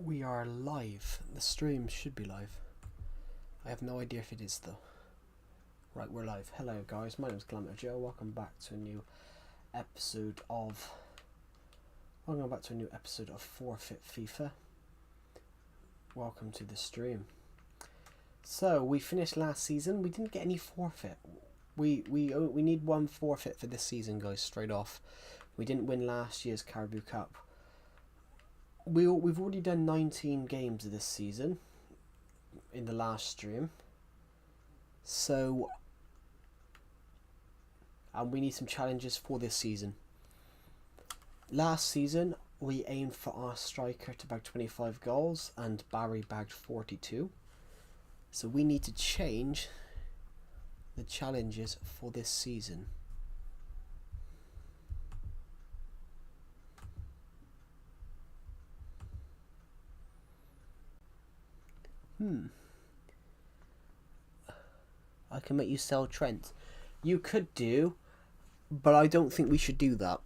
We are live. The stream should be live. I have no idea if it is though. Right, we're live. Hello guys, my name is Glamour Joe. Welcome back to a new episode of Forfeit Fifa. Welcome to the stream. So we finished last season. We didn't get any forfeit. We need one forfeit for this season, guys. Straight off, we didn't win last year's Carabao Cup. We've already done 19 games this season in the last stream. So, and we need some challenges for this season. Last season, we aimed for our striker to bag 25 goals and Barry bagged 42. So we need to change the challenges for this season. I can make you sell Trent. You could do, but I don't think we should do that.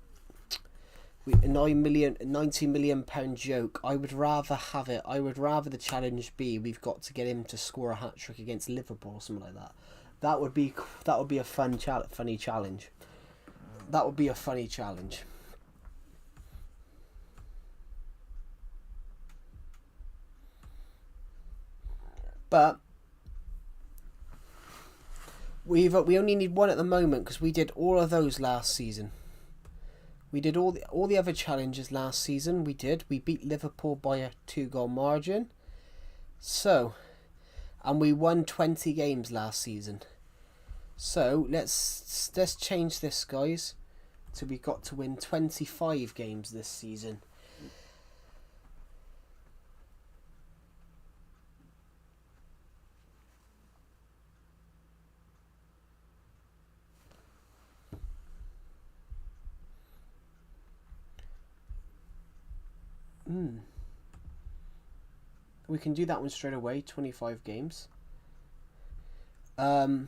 A £90 million joke. I would rather have it. I would rather the challenge be we've got to get him to score a hat trick against Liverpool or something like that. That would be a funny challenge. That would be a funny challenge. But we only need one at the moment because we did all of those last season. We did all the other challenges last season. We beat Liverpool by a 2-goal margin. So, and we won 20 games last season. So let's change this, guys. So we got to win 25 games this season. We can do that one straight away. 25 games. Barry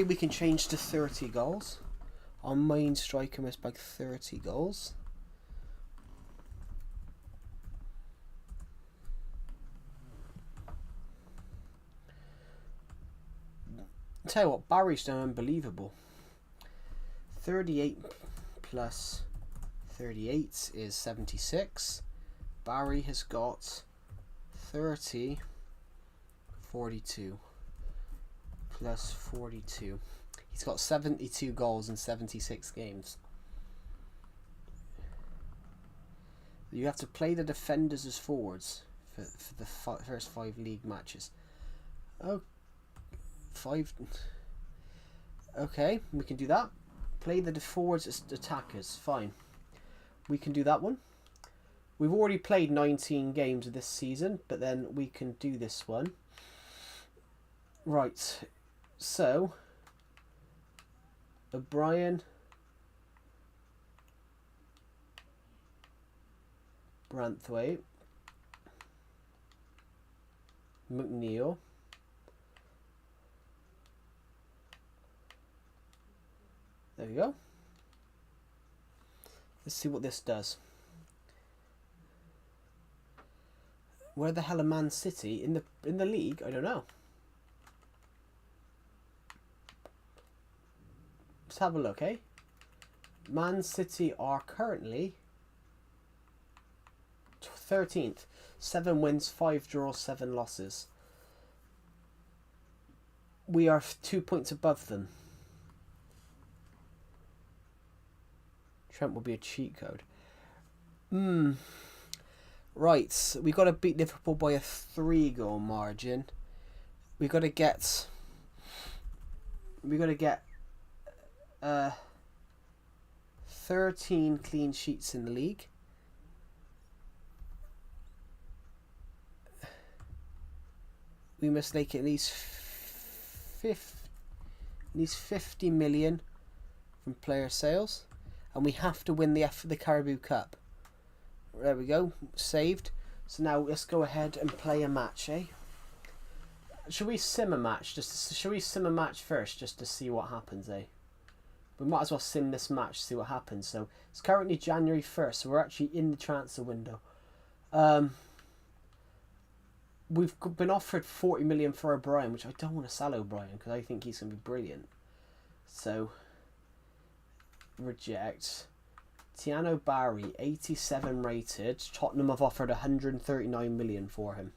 we can change to 30 goals. Our main striker must bag 30 goals. I'll tell you what, Barry's done unbelievable. 38 plus 38 is 76. Barry has got 30, 42 plus 42. He's got 72 goals in 76 games. You have to play the defenders as forwards for the first 5 league matches. Oh, 5. Okay, we can do that. Play the forwards as attackers. Fine. We can do that one. We've already played 19 games this season, but then we can do this one. Right. So, O'Brien, Branthwaite, McNeil, there we go. Let's see what this does. Where the hell are Man City in the league? I don't know. Let's have a look, eh? Man City are currently 13th. 7 wins, 5 draws, 7 losses. We are 2 points above them. Trent will be a cheat code. Right, we got to beat Liverpool by a 3-goal margin. We got to get 13 clean sheets in the league. We must make at least 50 million from player sales. And we have to win the Carabao Cup. There we go. Saved. So now let's go ahead and play a match, eh? Should we sim a match? Should we sim a match first just to see what happens, eh? We might as well sim this match to see what happens. So it's currently January 1st, so we're actually in the transfer window. We've been offered 40 million for O'Brien, which I don't want to sell O'Brien because I think he's going to be brilliant. So, reject. Tiano Barry, 87 rated. Tottenham have offered 139 million for him.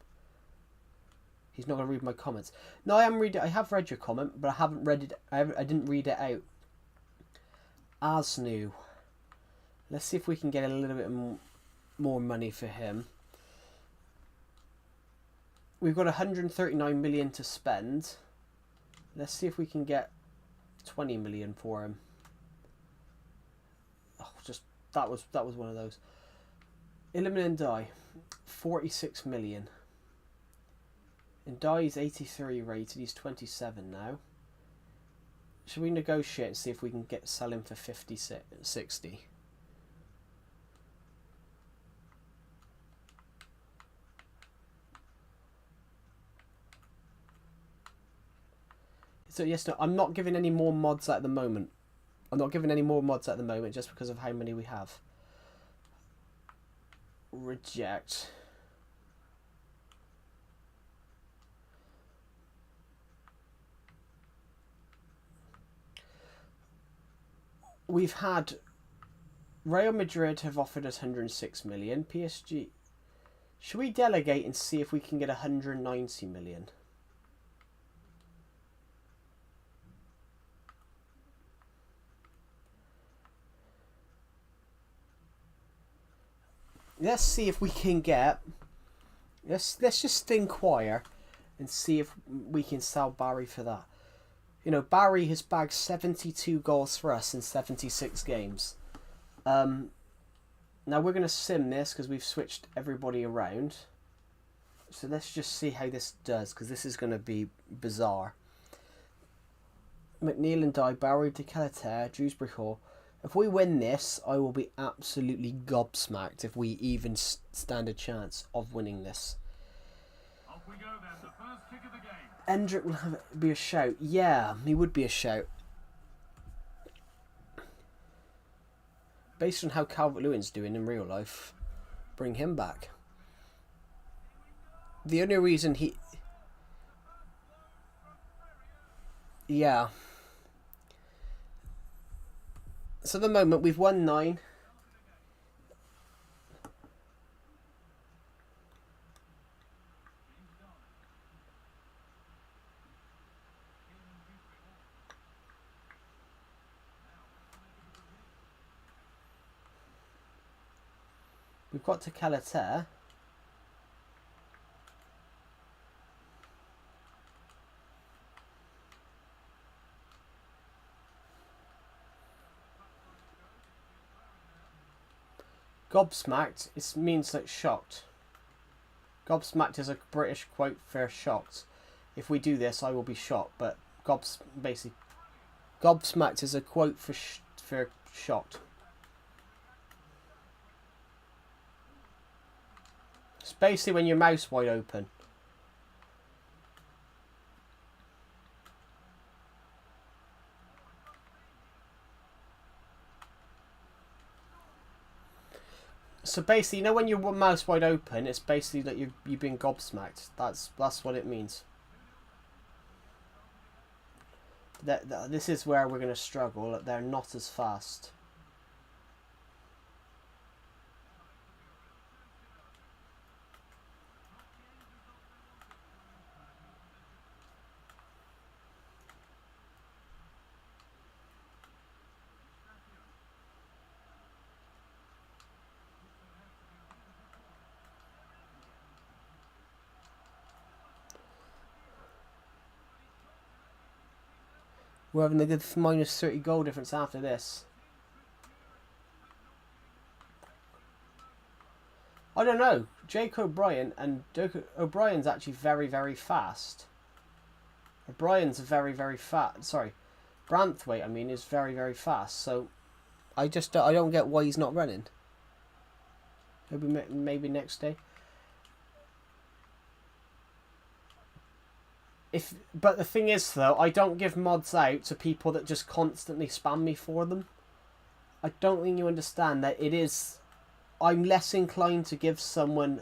He's not going to read my comments. No, I have read your comment, but I haven't read it. I didn't read it out. Asnu. Let's see if we can get a little bit more money for him. We've got 139 million to spend. Let's see if we can get 20 million for him. Oh, that was one of those. Eliminate Die, 46 million. And Dye's 83 rated. He's 27 now. Should we negotiate and see if we can sell him for 60? So yes, no, I'm not giving any more mods at the moment. I'm not giving any more mods at the moment just because of how many we have. Reject. We've had Real Madrid have offered us 106 million. PSG. Should we delegate and see if we can get 190 million? Let's see if we can get. Let's just inquire and see if we can sell Barry for that. You know, Barry has bagged 72 goals for us in 76 games. Now we're going to sim this because we've switched everybody around. So let's just see how this does because this is going to be bizarre. McNeil and Dye, Barry, De Calater, Dewsbury Hall. If we win this, I will be absolutely gobsmacked if we even stand a chance of winning this. Off we go then, the first kick of the game. Endrick will be a shout. Yeah, he would be a shout. Based on how Calvert-Lewin's doing in real life, bring him back. The only reason he... Yeah. So at the moment, we've won 9. We've got to Calater. Gobsmacked, it means like shocked. Gobsmacked is a British quote for shocked. If we do this, I will be shocked. But basically, gobsmacked is a quote for shocked. It's basically when your mouth's wide open. So basically, you know when your mouth's wide open, it's basically that you've been gobsmacked. That's what it means. This is where we're going to struggle. They're not as fast. We're having a good minus 30 goal difference after this. I don't know. Jake O'Brien and O'Brien's actually very, very fast. O'Brien's very, very fast. Sorry. Branthwaite, I mean, is very, very fast. So I don't get why he's not running. Maybe next day. But the thing is, though, I don't give mods out to people that just constantly spam me for them. I don't think you understand that it is... I'm less inclined to give someone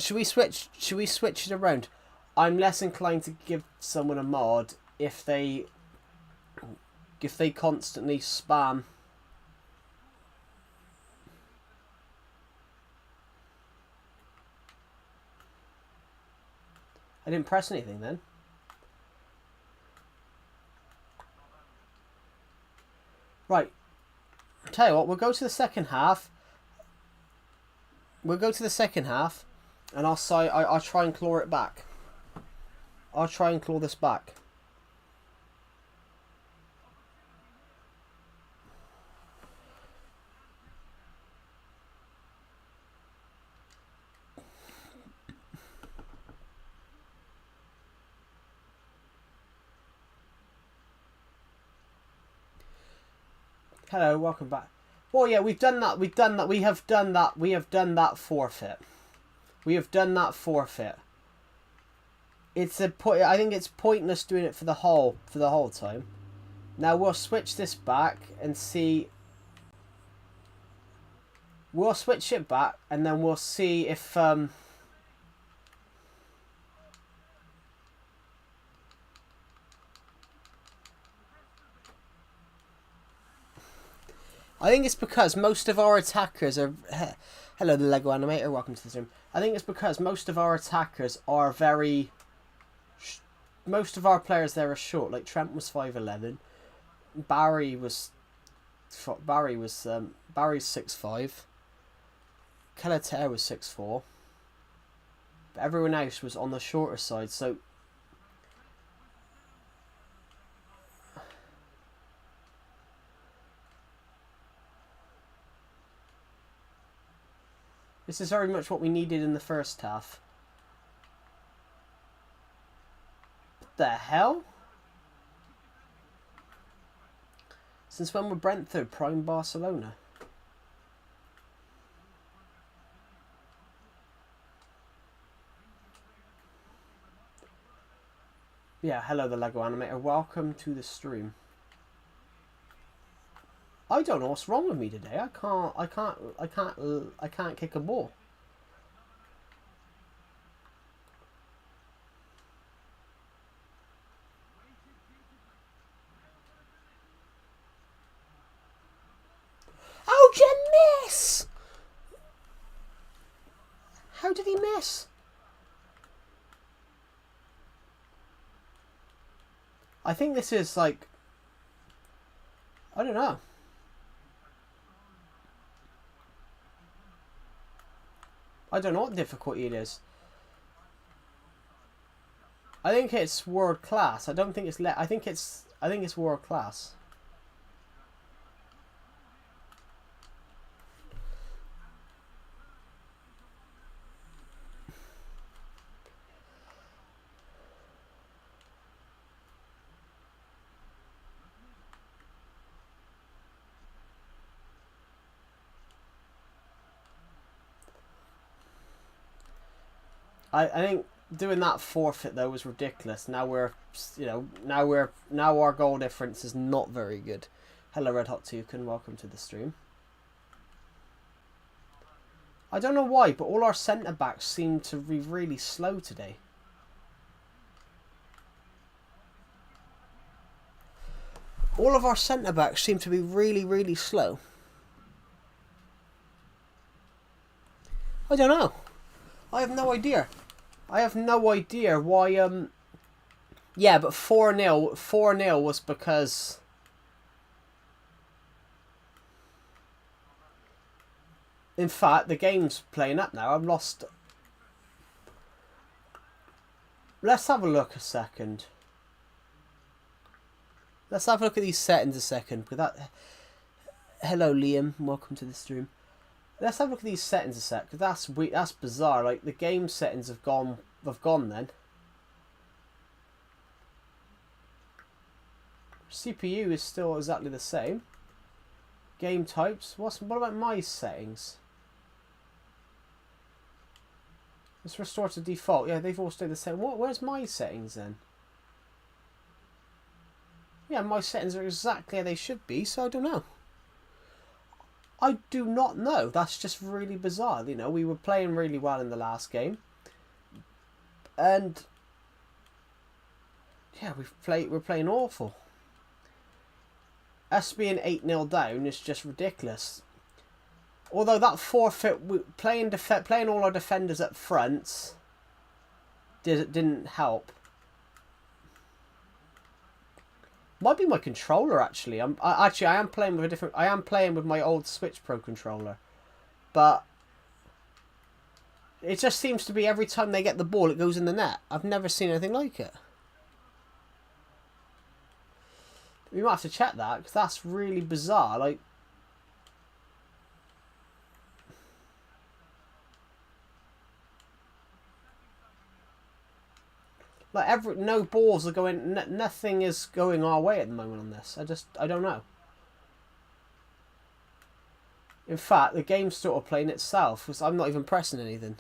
Should we switch? Should we switch it around? I'm less inclined to give someone a mod if they constantly spam. I didn't press anything then. Right. Tell you what, we'll go to the second half. We'll go to the second half, and I'll try and claw it back. I'll try and claw this back. Hello, welcome back. Well, yeah, we've done that. We have done that forfeit. We have done that forfeit. I think it's pointless doing it for the whole time. Now we'll switch this back and see. We'll switch it back and then we'll see if I think it's because most of our attackers are... Hello, the Lego Animator. Welcome to the stream. I think it's because most of our attackers are very... Most of our players there are short. Like, Trent was 5'11". Barry's 6'5". Kellater was 6'4". But everyone else was on the shorter side, so... This is very much what we needed in the first half. What the hell? Since when were Brentford prime Barcelona? Yeah, hello the Lego Animator. Welcome to the stream. I don't know what's wrong with me today. I can't kick a ball. How'd you miss? How did he miss? I think this is like... I don't know. I don't know what difficulty it is. I think it's world class. I don't think it's I think it's world class. I think doing that forfeit though was ridiculous. Now we're, now our goal difference is not very good. Hello Red Hot Toucan, welcome to the stream. I don't know why, but all our centre backs seem to be really slow today. All of our centre backs seem to be really, really slow. I don't know. I have no idea. I have no idea why, yeah, but 4-0 was because... In fact, the game's playing up now. I've lost... Let's have a look a second. Let's have a look at these settings a second. Because that... Hello, Liam. Welcome to the stream. Let's have a look at these settings a sec, because that's bizarre. Like, the game settings have gone then. CPU is still exactly the same. Game types. What about my settings? Let's restore to default. Yeah, they've all stayed the same. Where's my settings then? Yeah, my settings are exactly how they should be, so I don't know. I do not know. That's just really bizarre. You know, we were playing really well in the last game. And yeah, we're playing awful. Us being 8-0 down is just ridiculous. Although that forfeit, playing all our defenders up front didn't help. Might be my controller actually. I am playing with a different. I am playing with my old Switch Pro controller, but it just seems to be every time they get the ball, it goes in the net. I've never seen anything like it. We might have to check that because that's really bizarre. No balls are going. Nothing is going our way at the moment on this. I don't know. In fact, the game's sort of playing itself because I'm not even pressing anything.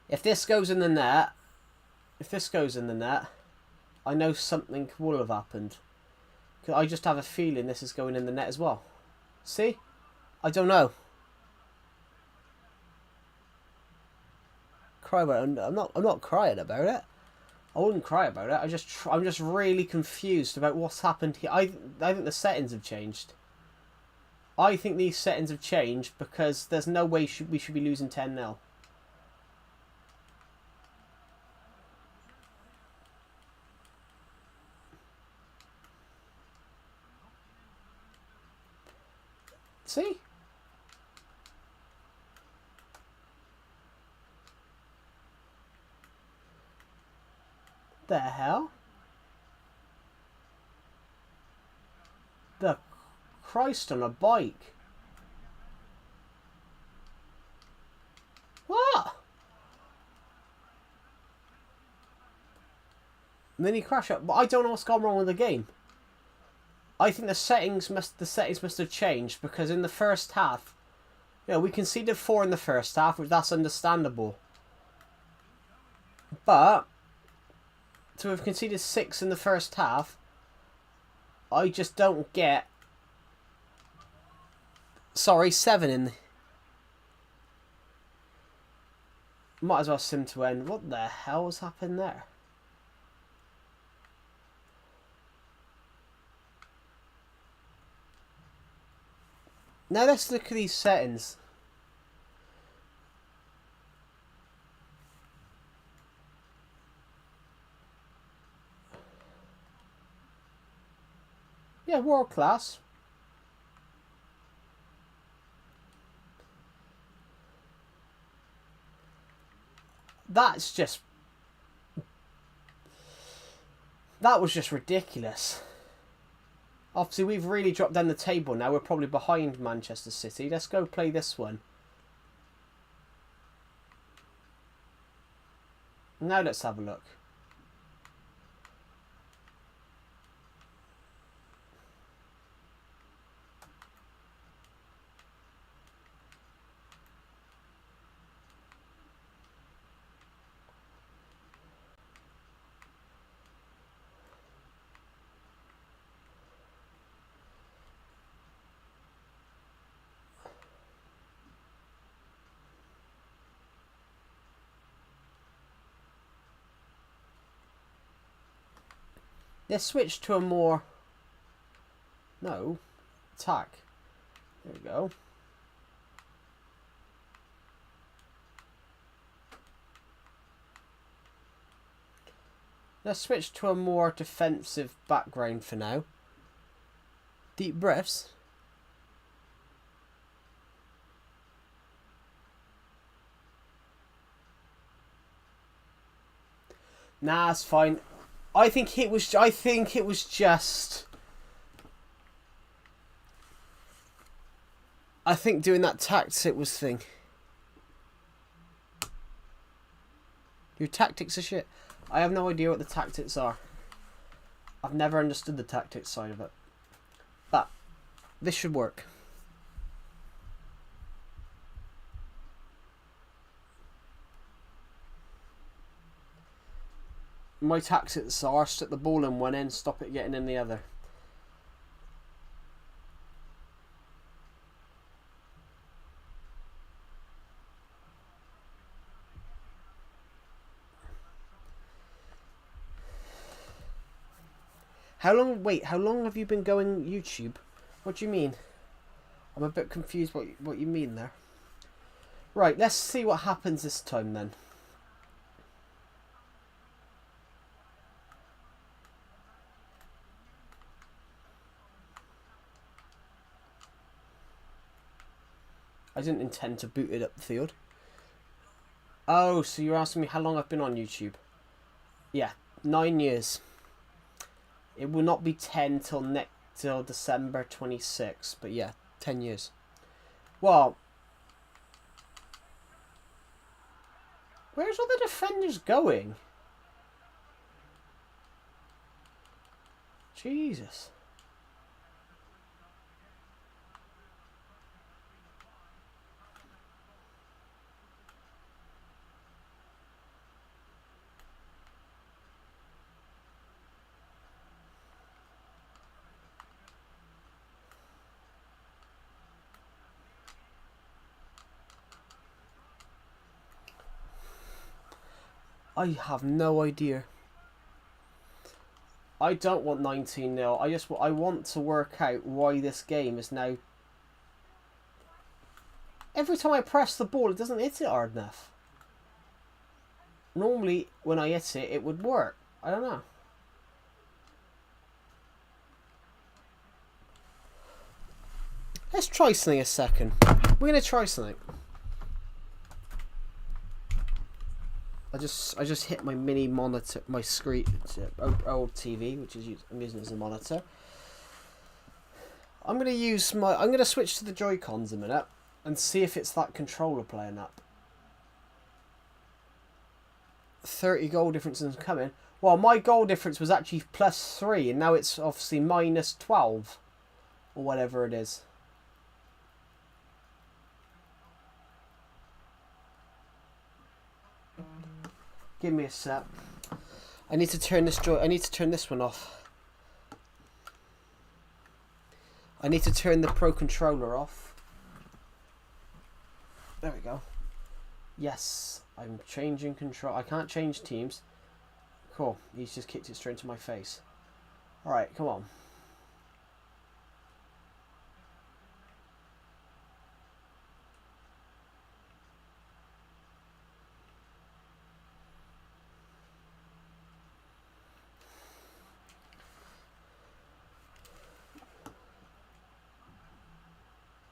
If this goes in the net, I know something will have happened. Cause I just have a feeling this is going in the net as well. See? I don't know. Cry about it. I'm not crying about it. I wouldn't cry about it. I'm just really confused about what's happened here. I think the settings have changed. I think these settings have changed because there's no way we should be losing 10-0. See? The hell? The Christ on a bike. What? Mini crash up. But I don't know what's gone wrong with the game. I think the settings must have changed because in the first half, we conceded 4 in the first half, which that's understandable. But to have conceded 6 in the first half, I just don't get. Sorry, 7 in. Might as well sim to end. What the hell has happened there? Now let's look at these settings. Yeah, world class. That was just ridiculous. Obviously, we've really dropped down the table now. We're probably behind Manchester City. Let's go play this one. Now let's have a look. Let's switch to a more... No. Attack. There we go. Let's switch to a more defensive background for now. Deep breaths. Nah, it's fine. I think it was just. I think doing that tactic was thing. Your tactics are shit. I have no idea what the tactics are. I've never understood the tactics side of it. But this should work. My tactics are stick the ball in one end, stop it getting in the other. How long have you been going YouTube? What do you mean? I'm a bit confused what you mean there. Right, let's see what happens this time then. I didn't intend to boot it up the field. Oh, so you're asking me how long I've been on YouTube? Yeah, 9 years. It will not be 10 till December 26, but yeah, 10 years. Well, where's all the defenders going? Jesus. I have no idea. I don't want 19-0. I want to work out why this game is now. Every time I press the ball, it doesn't hit it hard enough. Normally, when I hit it, it would work. I don't know. Let's try something a second. We're gonna try something. I just hit my mini monitor, my screen, old TV, which is I'm using as a monitor. I'm gonna switch to the Joy-Cons a minute and see if it's that controller playing up. 30 goal difference is coming. Well, my goal difference was actually +3, and now it's obviously -12 or whatever it is. Give me a sec. I need to turn this one off. I need to turn the Pro Controller off. There we go. Yes, I'm changing control. I can't change teams. Cool. He's just kicked it straight into my face. Alright, come on.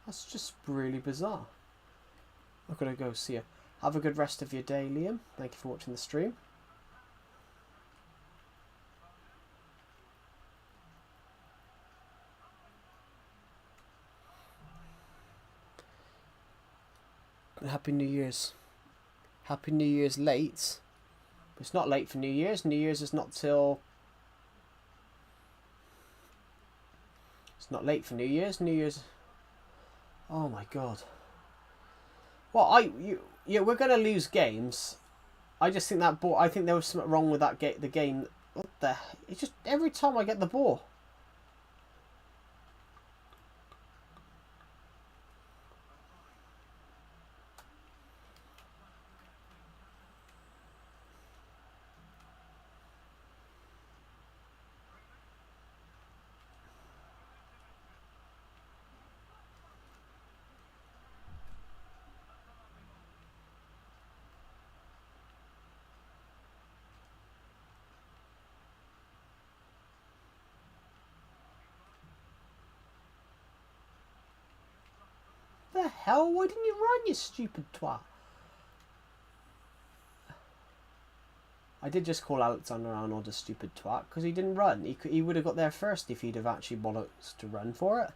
That's just really bizarre. I'm gonna go see you. Have a good rest of your day, Liam. Thank you for watching the stream. And Happy New Year's. Happy New Year's late. But it's not late for New Year's. New Year's is not till... It's not late for New Year's. New Year's... Oh my god. Well, yeah, we're gonna lose games. I just think that ball. I think there was something wrong with that the game. What the? It's just every time I get the ball. The hell? Why didn't you run, you stupid twat? I did just call Alexander Arnold a stupid twat because he didn't run. He would have got there first if he'd have actually bollocks to run for it.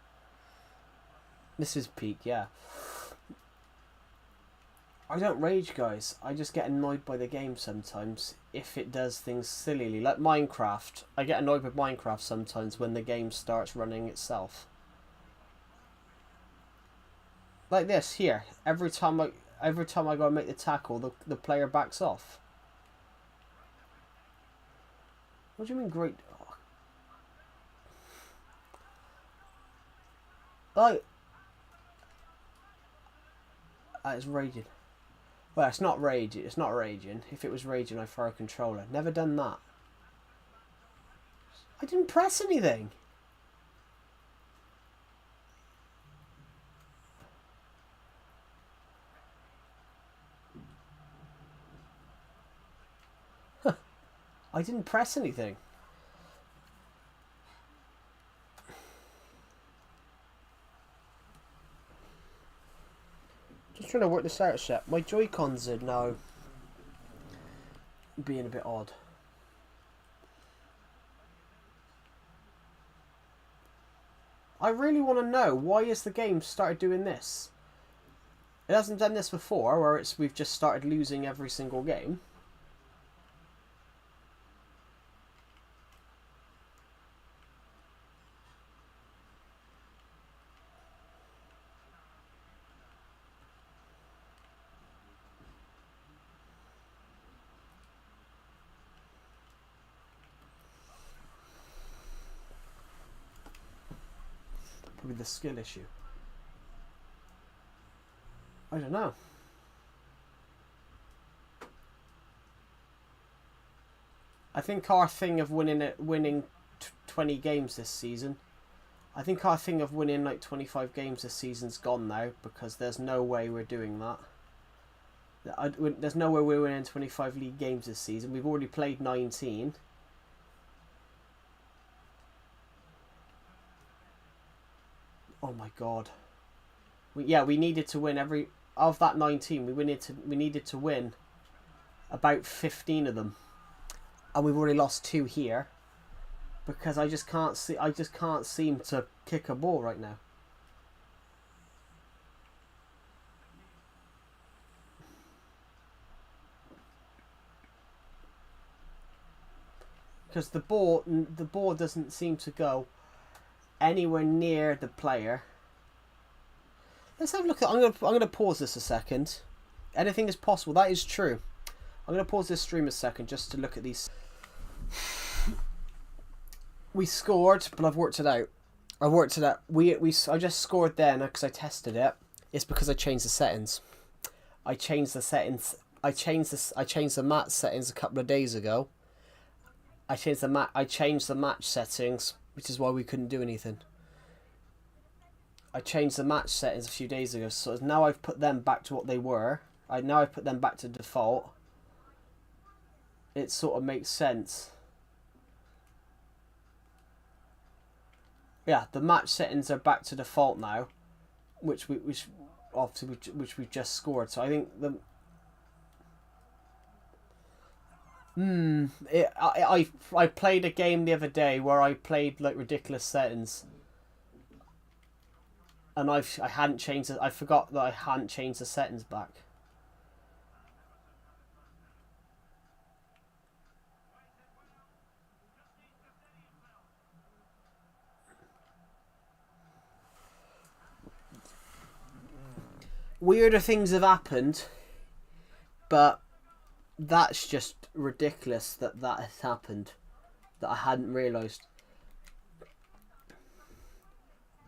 This is peak, yeah. I don't rage, guys. I just get annoyed by the game sometimes if it does things sillily. Like Minecraft. I get annoyed with Minecraft sometimes when the game starts running itself. Like this here. Every time I go and make the tackle, the player backs off. What do you mean great? Like, it's raging. Well, it's not raging. It's not raging. If it was raging, I'd throw a controller. Never done that. I didn't press anything. I didn't press anything. Just trying to work this out, Shep. My Joy-Cons are now being a bit odd. I really want to know, why has the game started doing this? It hasn't done this before, where we've just started losing every single game. Probably the skill issue. I don't know. I think our thing of winning 20 games this season, I think our thing of winning like 25 games this season's gone now, because there's no way we're doing that. There's no way we're winning 25 league games this season. We've already played 19. Oh my god. We needed to win every... Of that 19, we needed to win about 15 of them. And we've already lost 2 here. Because I just can't seem to kick a ball right now. Because the ball doesn't seem to go anywhere near the player. Let's have a look at... I'm gonna pause this a second. Anything is possible. That is true. I'm gonna pause this stream a second just to look at these. We scored, but I've worked it out. I just scored then because I tested it. It's because I changed the settings. I changed the match settings a couple of days ago. I changed the match settings, which is why we couldn't do anything. I changed the match settings a few days ago, so now I've put them back to what they were. Now I've put them back to default. It sort of makes sense. Yeah, the match settings are back to default now, which we've just scored. So I think I played a game the other day where I played like ridiculous settings. And I hadn't changed it. I forgot that I hadn't changed the settings back. Weirder things have happened, but that's just ridiculous that has happened. That I hadn't realised.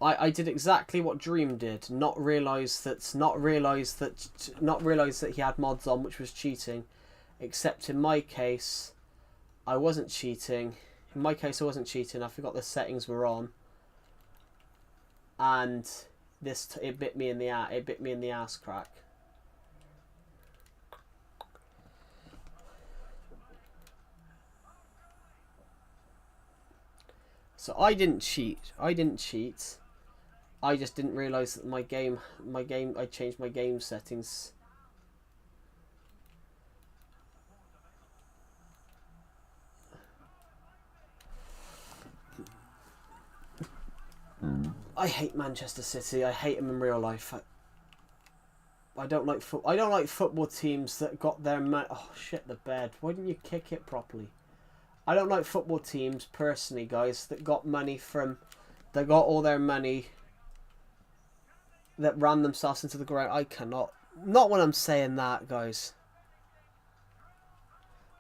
I did exactly what Dream did. Not realise that he had mods on, which was cheating. Except in my case, I wasn't cheating. In my case, I wasn't cheating. I forgot the settings were on, and it bit me in the ass crack. So I didn't cheat. I just didn't realise that I changed my game settings. I hate Manchester City. I hate them in real life. I don't like football teams that got their money. Oh shit! The bed. Why didn't you kick it properly? I don't like football teams personally, guys, that got all their money, that ran themselves into the ground. I cannot. Not when I'm saying that, guys.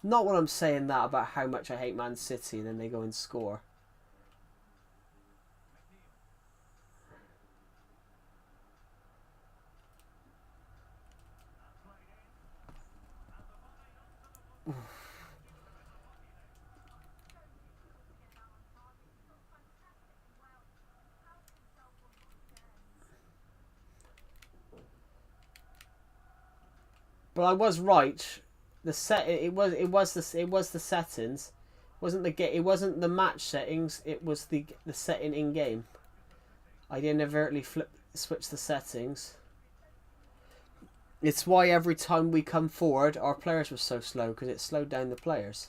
Not when I'm saying that about how much I hate Man City and then they go and score. But I was right. The set it was the settings. It wasn't the match settings. It was the setting in game. I didn't overtly switch the settings. It's why every time we come forward, our players were so slow because it slowed down the players.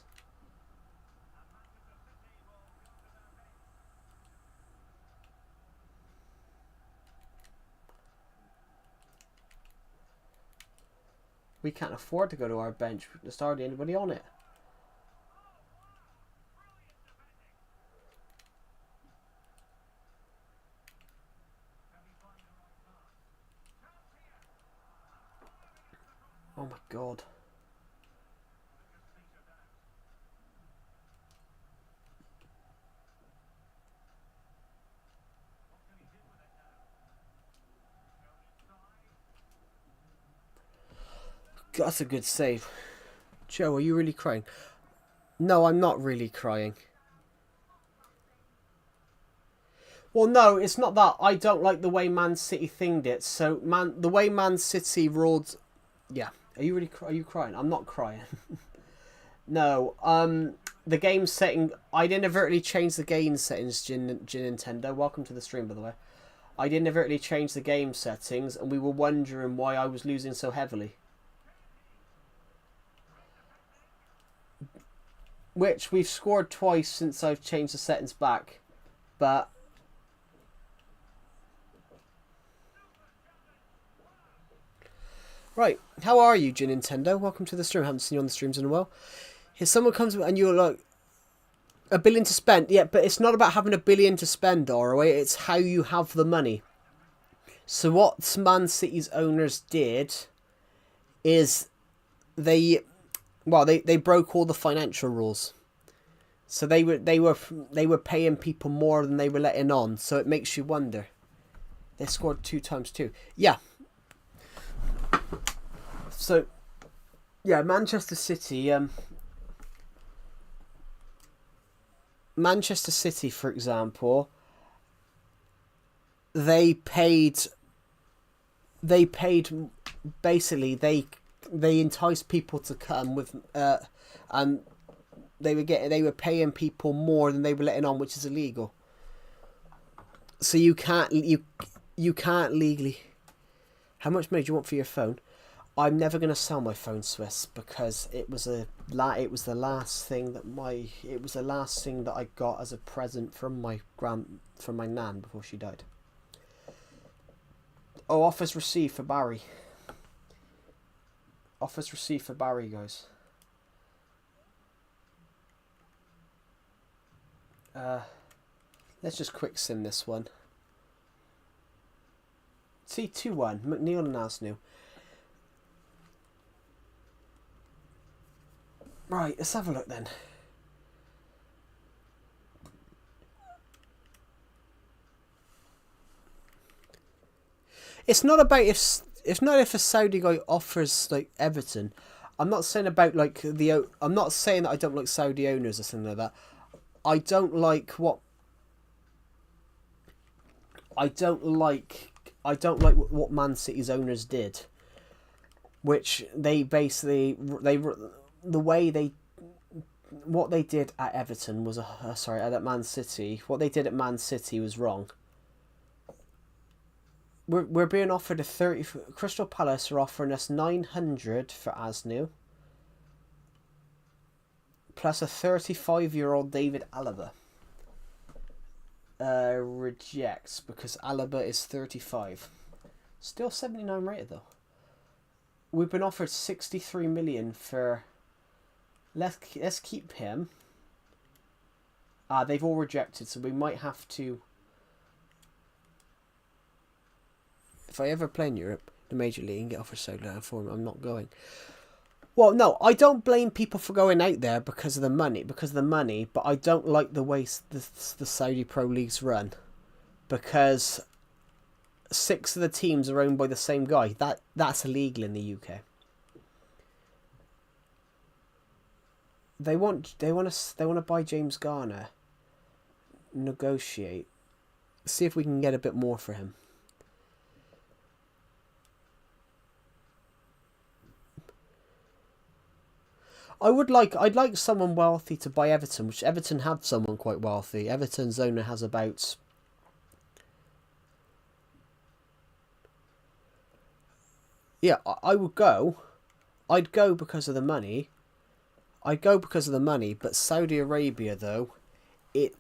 We can't afford to go to our bench. There's hardly anybody on it. Oh my god. That's a good save. Joe, are you really crying? No, I'm not really crying. Well, no, it's not that. I don't like the way Man City thinged it. So, the way Man City ruled... Yeah. Are you crying? I'm not crying. No, the game setting... I didn't overtly change the game settings, Nintendo. Welcome to the stream, by the way. I didn't overtly change the game settings, and we were wondering why I was losing so heavily. Which we've scored twice since I've changed the settings back. But... Right, how are you, Nintendo? Welcome to the stream. I haven't seen you on the streams in a while. Here, someone comes and you're like, $1 billion to spend. Yeah, but it's not about having $1 billion to spend, ROA. It's how you have the money. So what Man City's owners did is they broke all the financial rules. So they were paying people more than they were letting on. So it makes you wonder. They scored 2 times 2. Yeah. So, yeah, Manchester City, for example, they basically they enticed people to come with and they were paying people more than they were letting on, which is illegal. So you can't legally. How much money do you want for your phone? I'm never gonna sell my phone, Swiss, because it was the last thing that I got as a present from my nan before she died. Oh, offers received for Barry. Offers received for Barry, guys. Let's just quick sim this one. See, 2-1. McNeil and Asnew. Right, let's have a look then. It's not about if a Saudi guy offers like Everton. I'm not saying about like I'm not saying that I don't like Saudi owners or something like that. I don't like what Man City's owners did, which they basically what they did at Everton was at Man City. What they did at Man City was wrong. We're being offered a 30. Crystal Palace are offering us 900 for Asnew, plus a 35-year-old David Alaba. Rejects because Alaba is 35. Still 79 rated though. We've been offered 63 million for. Let's keep him. They've all rejected, so we might have to. If I ever play in Europe, the Major League, and get offered so low for him, I'm not going. Well, no, I don't blame people for going out there because of the money, but I don't like the way the Saudi Pro Leagues run, because 6 of the teams are owned by the same guy. That's illegal in the UK. They want to buy James Garner, negotiate, see if we can get a bit more for him. I'd like someone wealthy to buy Everton, which Everton have someone quite wealthy. Everton's owner has about... Yeah, I would go. I'd go because of the money. But Saudi Arabia, though, the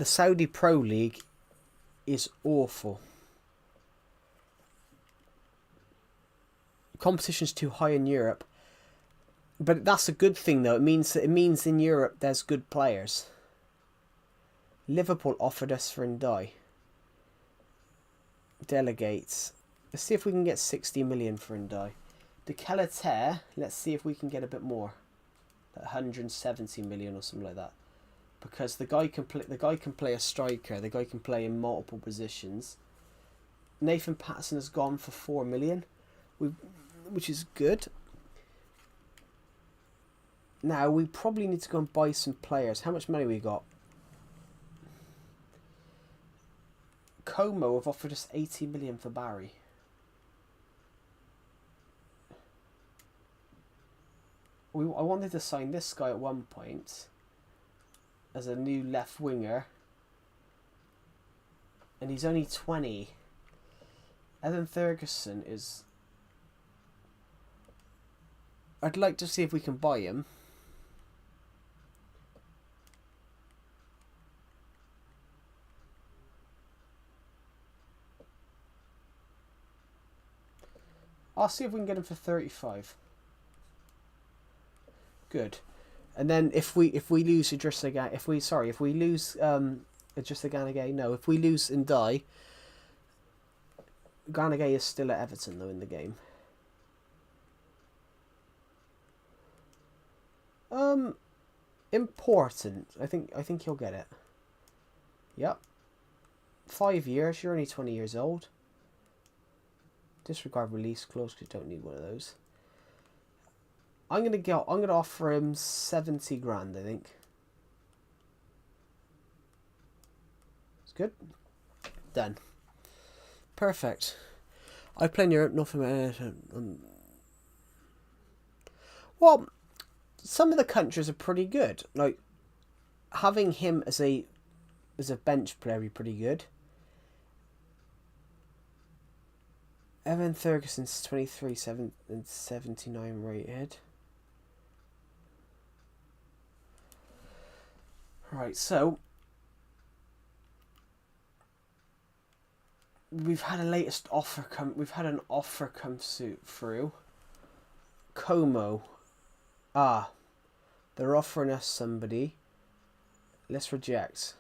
Saudi Pro League is awful. Competition's too high in Europe. But that's a good thing, though. It means in Europe there's good players. Liverpool offered us for Ndai. Delegates. Let's see if we can get 60 million for Ndai. De Kellatere, let's see if we can get a bit more. 170 million or something like that. Because the guy can play a striker. The guy can play in multiple positions. Nathan Patterson has gone for 4 million, which is good. Now, we probably need to go and buy some players. How much money we got? Como have offered us 80 million for Barry. I wanted to sign this guy at one point as a new left winger. And he's only 20. Evan Ferguson is... I'd like to see if we can buy him. I'll see if we can get him for 35. Good. And then if we lose Idrissa Gana, if we lose Idrissa Ganagay, no, if we lose Ndai, Ganagay is still at Everton though in the game. Important. I think he'll get it. Yep. 5 years. You're only 20 years old. Disregard release clause because you don't need one of those. I'm gonna offer him 70 grand, I think. It's good. Done. Perfect. I play in Europe, nothing. Well, some of the countries are pretty good. Like having him as a bench player would be pretty good. Evan Ferguson's 23, 79 rated. Right, so we've had an offer come through. Como. They're offering us somebody. Let's reject.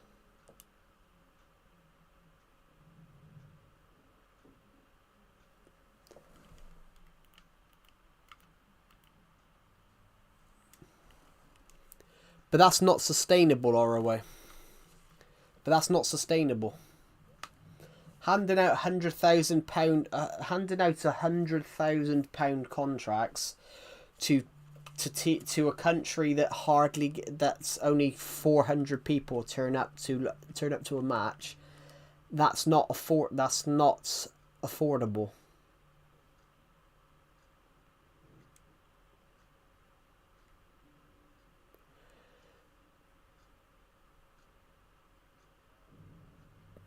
But that's not sustainable, ROA. But that's not sustainable. Handing out £100,000 contracts to a country that's only 400 people turn up to a match. That's not affordable.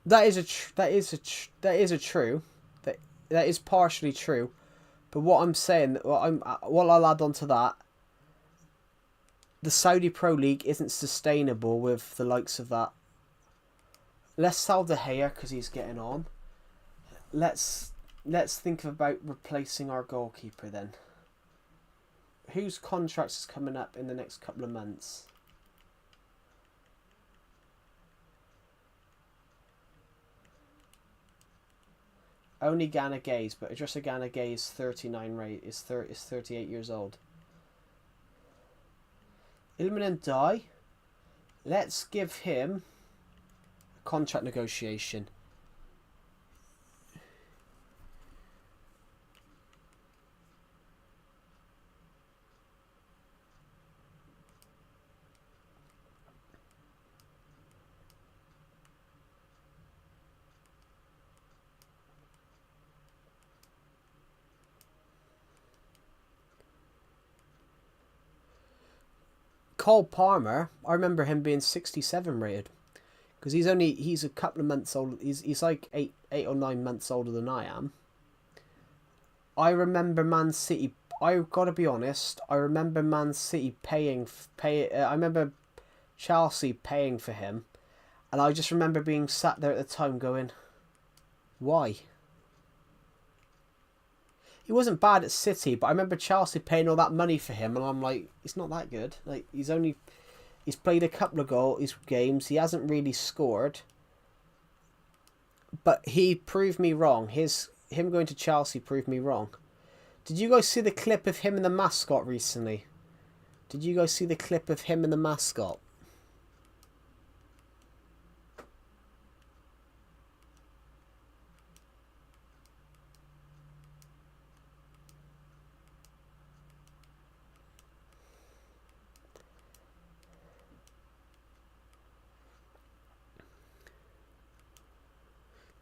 That is partially true, but what I'm saying, what I'll add on to that, the Saudi Pro League isn't sustainable with the likes of that. Let's sell De Gea because he's getting on. Let's think about replacing our goalkeeper then. Whose contract is coming up in the next couple of months? Only Gana Gaze, but Idrissa Gana Gaze 38 years old. Ilman die. Let's give him a contract negotiation. Cole Palmer, I remember him being 67 rated. Because he's a couple of months old. He's like eight or 9 months older than I am. I remember Man City. I've got to be honest. I remember Man City I remember Chelsea paying for him, and I just remember being sat there at the time going, "Why?" He wasn't bad at City, but I remember Chelsea paying all that money for him, and I'm like, "He's not that good. Like he's played a couple of games. He hasn't really scored." But he proved me wrong. Him going to Chelsea proved me wrong. Did you guys see the clip of him and the mascot recently? Did you guys see the clip of him and the mascot?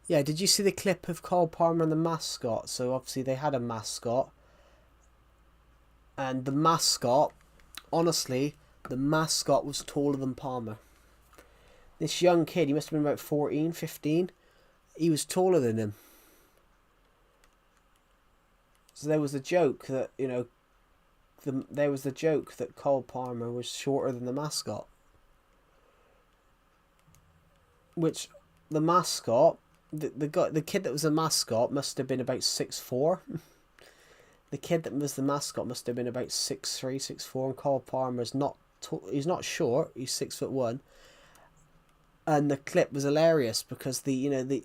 Yeah, did you see the clip of Cole Palmer and the mascot? So obviously they had a mascot. And the mascot, honestly, the mascot was taller than Palmer. This young kid, he must have been about 14, 15. He was taller than him. So there was a joke that, there was the joke that Cole Palmer was shorter than the mascot. Which, the mascot, the kid that was a mascot must have been about 6'4". The kid that was the mascot must have been about 6'3", 6'4", and Cole Palmer's he's not short, he's 6'1". And the clip was hilarious because I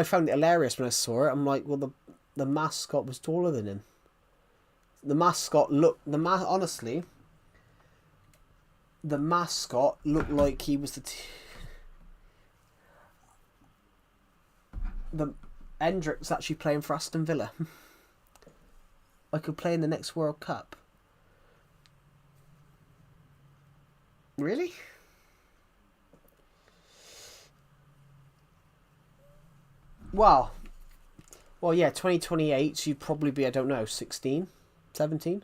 found it hilarious when I saw it. I'm like, well, the mascot was taller than him. The mascot honestly, the mascot looked like he was the Hendrick's actually playing for Aston Villa. I could play in the next World Cup. Really? Well, yeah, 2028, so you'd probably be, I don't know, 16, 17?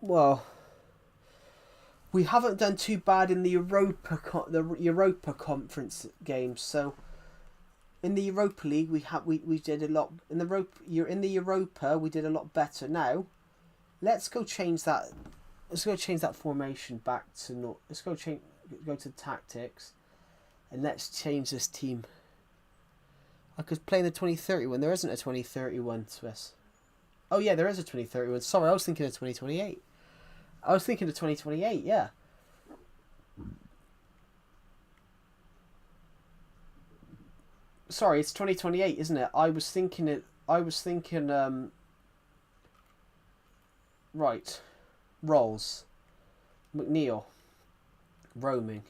Well, we haven't done too bad in the Europa Conference games. So in the Europa League, we did a lot. In the Europa, we did a lot better. Now, let's go change that. Let's go change that formation back to Let's go to tactics, and let's change this team. I could play in the 2031. There isn't a 2031 Swiss. Oh yeah, there is a 2031. Sorry, I was thinking of 2028. I was thinking of 2028, yeah. Sorry, it's 2028, isn't it? I was thinking, right. Rolls. McNeil. Roaming.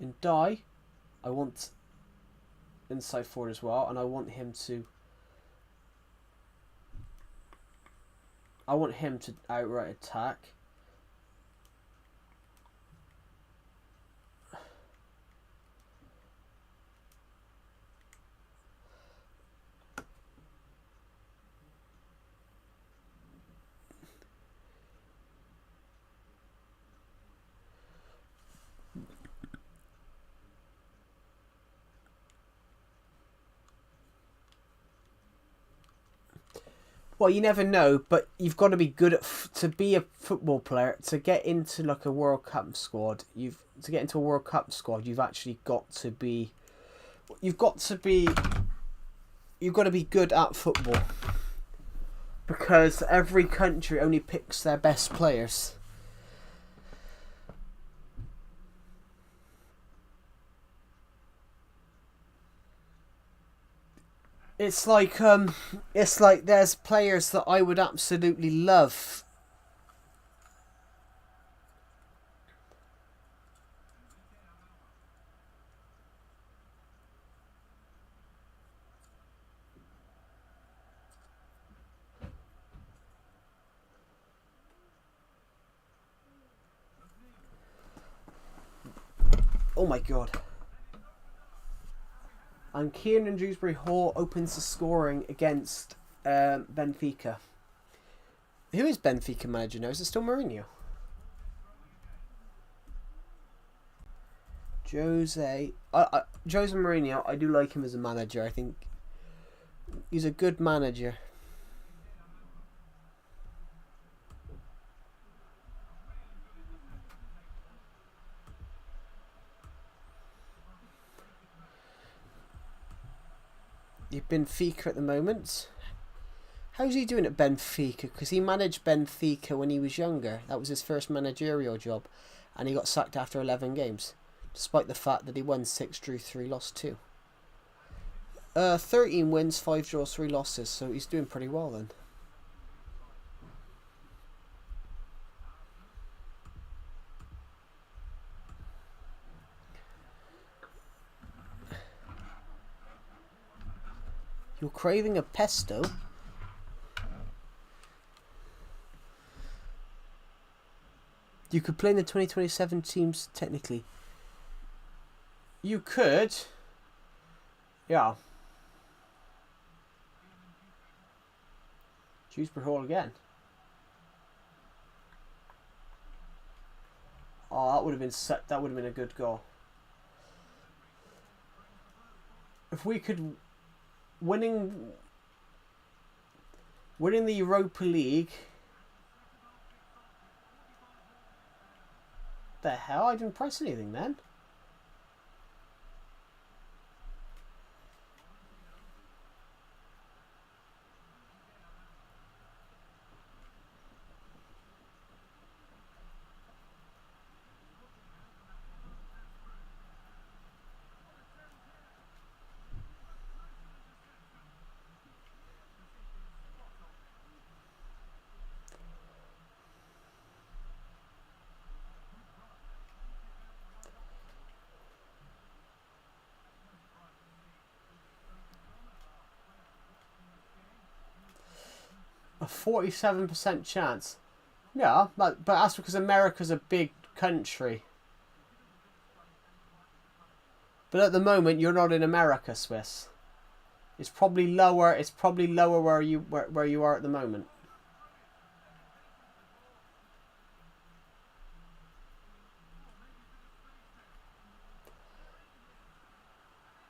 In Die, I want inside forward as well, and I want him to outright attack. Well, you never know, but you've got to be good to be a football player, to get into like a World Cup squad. You've actually got to be. You've got to be good at football, because every country only picks their best players. It's like there's players that I would absolutely love. Oh my god. And Kieran Dewsbury Hall opens the scoring against Benfica. Who is Benfica manager now? Is it still Mourinho? Jose Mourinho, I do like him as a manager. I think he's a good manager. You've Benfica at the moment. How's he doing at Benfica? Because he managed Benfica when he was younger. That was his first managerial job. And he got sacked after 11 games. Despite the fact that he won 6, drew 3, lost 2. 13 wins, 5 draws, 3 losses. So he's doing pretty well then. You're craving a pesto? You could play in the 2027 teams technically. You could. Yeah. Dewsbury Hall again. Oh, that would have been set. That would have been a good goal. If we could winning the Europa League. The hell? I didn't press anything then. A 47% chance. Yeah, but that's because America's a big country. But at the moment, you're not in America, Swiss. It's probably lower. It's probably lower where you are at the moment.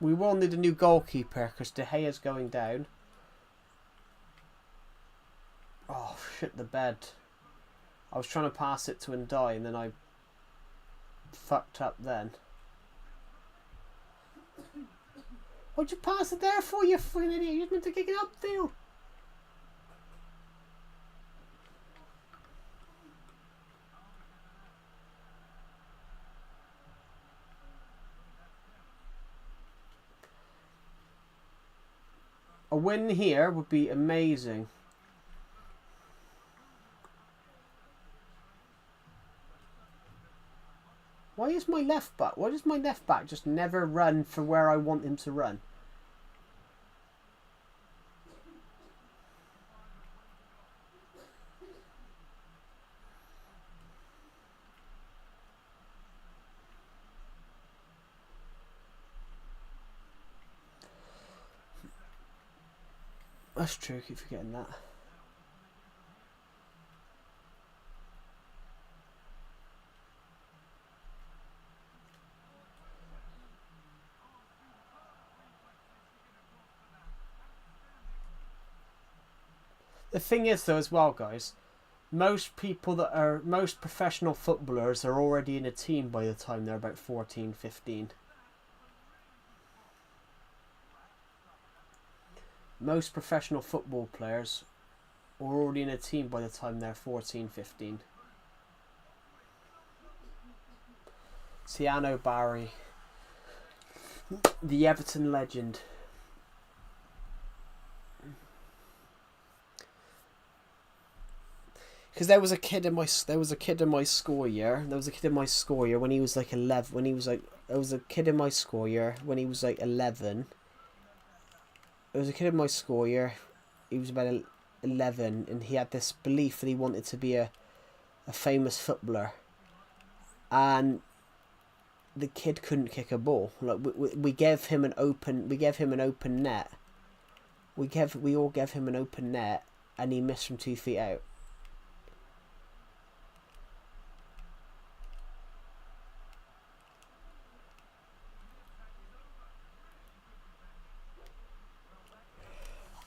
We will need a new goalkeeper because De Gea's going down. Oh, shit the bed. I was trying to pass it to Ndai and then I fucked up then. What'd you pass it there for, you fucking idiot? You meant to kick it upfield. A win here would be amazing. Why does my left back just never run for where I want him to run? That's true, I keep forgetting that. The thing is though as well, guys, most professional footballers are already in a team by the time they're about 14, 15. Most professional football players are already in a team by the time they're 14, 15. Tiano Barry, the Everton legend. Because there was a kid in my school year. There was a kid in my school year when he was like 11. When he was like, there was a kid in my school year when he was like 11. There was a kid in my school year. He was about 11, and he had this belief that he wanted to be a famous footballer. And the kid couldn't kick a ball. Like we gave him an open net. We all gave him an open net, and he missed from 2 feet out.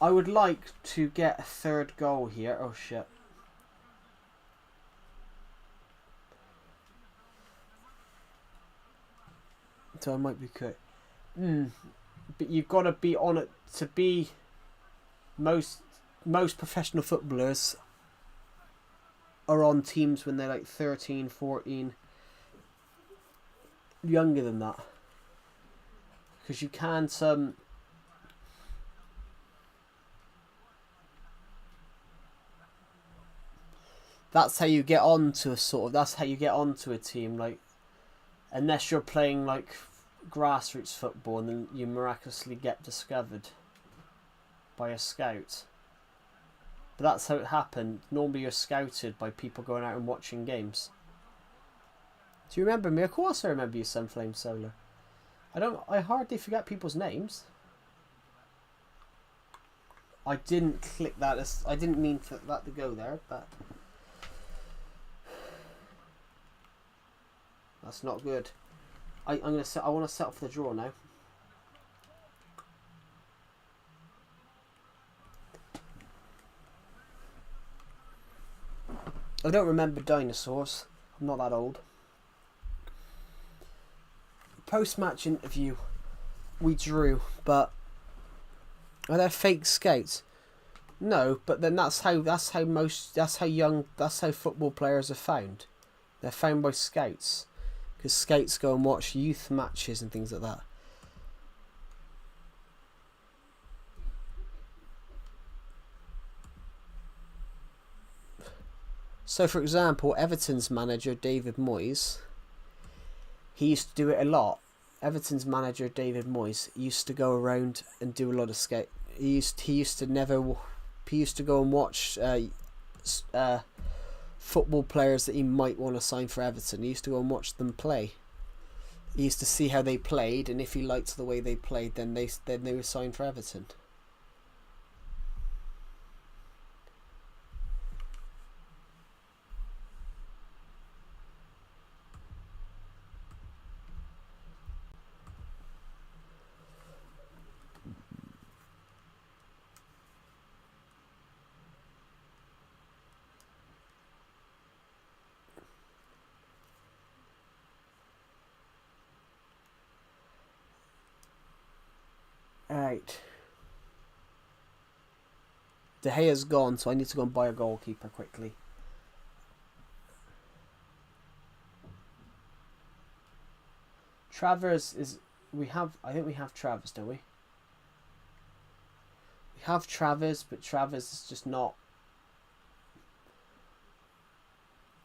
I would like to get a third goal here. Oh shit. So I might be quick. But you've got to be on it to be most professional footballers are on teams when they're like 13, 14, younger than that. Because you can't that's how you get onto a team, like, unless you're playing like grassroots football and then you miraculously get discovered by a scout. But that's how it happened. Normally you're scouted by people going out and watching games. Do you remember me? Of course I remember you, Sunflame Solar. I hardly forget people's names. I didn't click that. I didn't mean for that to go there, but that's not good. I want to set up for the draw now. I don't remember dinosaurs. I'm not that old. Post-match interview, we drew, but are there fake scouts? No, but then that's how football players are found. They're found by scouts, because scouts go and watch youth matches and things like that. So, for example, Everton's manager, David Moyes, he used to do it a lot. Everton's manager, David Moyes, used to go around and do a lot of scout. He used to go and watch football players that he might want to sign for Everton. He used to go and watch them play. He used to see how they played, and if he liked the way they played, then they were signed for Everton. Alright. De Gea's gone, so I need to go and buy a goalkeeper quickly. Travers is... I think we have Travers, don't we? We have Travers, but Travers is just not...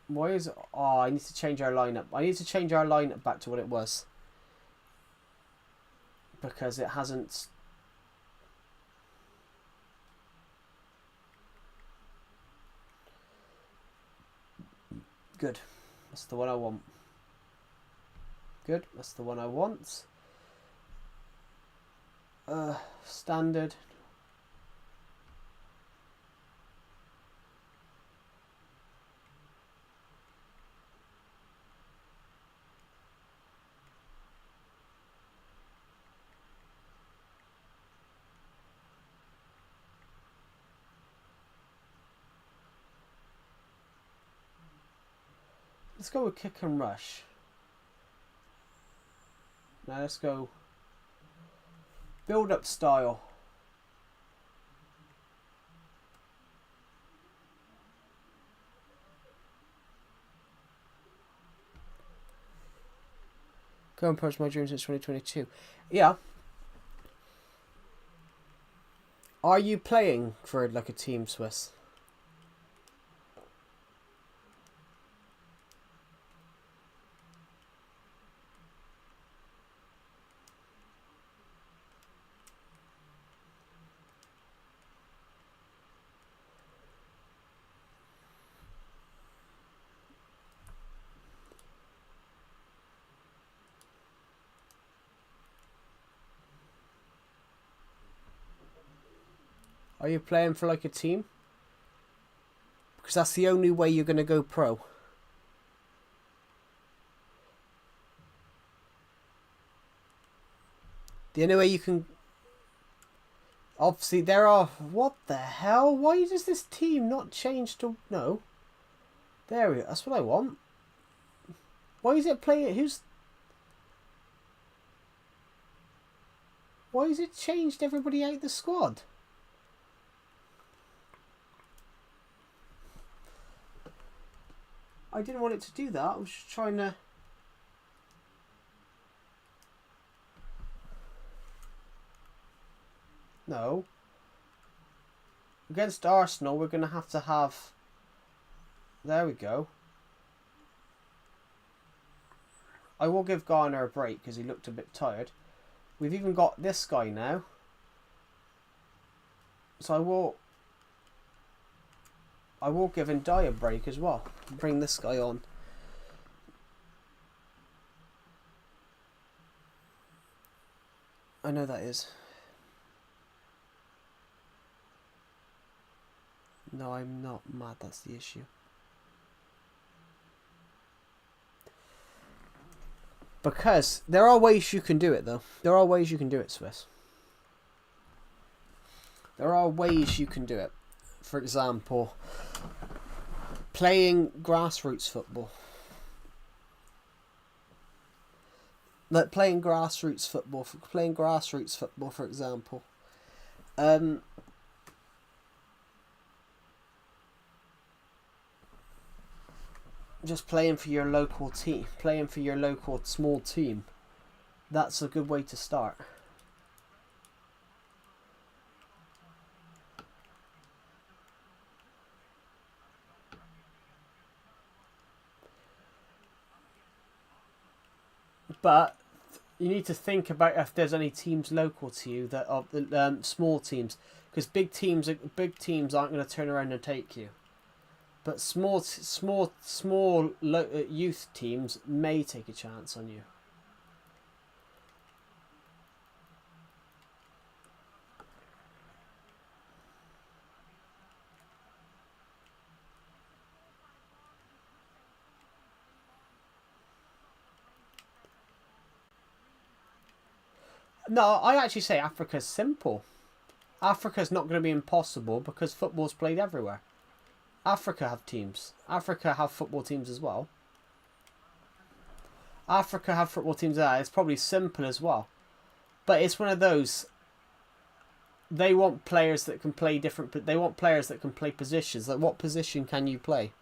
Why is... Oh, I need to change our lineup. I need to change our lineup back to what it was. Because it hasn't... Good. That's the one I want. Good. That's the one I want. Standard. Let's go with kick and rush. Now let's go build up style. Go and approach my dreams since 2022. Yeah. Are you playing for like a team, Swiss? Are you playing for like a team? Because that's the only way you're going to go pro. The only way you can... Obviously, there are... What the hell? Why does this team not change to... No. There we go. That's what I want. Why is it playing... Who's... Why has it changed everybody out the squad? I didn't want it to do that. I was just trying to... No. Against Arsenal, we're going to have... There we go. I will give Garner a break because he looked a bit tired. We've even got this guy now. So I will give Ndai a break as well. Bring this guy on. I know that is. No, I'm not mad. That's the issue. Because there are ways you can do it, though. There are ways you can do it, Swiss. There are ways you can do it. For example, playing grassroots football. Like playing grassroots football. For example. Just playing for your local team, playing for your local small team. That's a good way to start. But you need to think about if there's any teams local to you that are small teams, because big teams aren't going to turn around and take you. But small youth teams may take a chance on you. No, I actually say Africa's simple. Africa's not going to be impossible because football's played everywhere. Africa have teams. Africa have football teams as well. Africa have football teams there. It's probably simple as well. But it's one of those... They want players that can play different... They want players that can play positions. Like, what position can you play?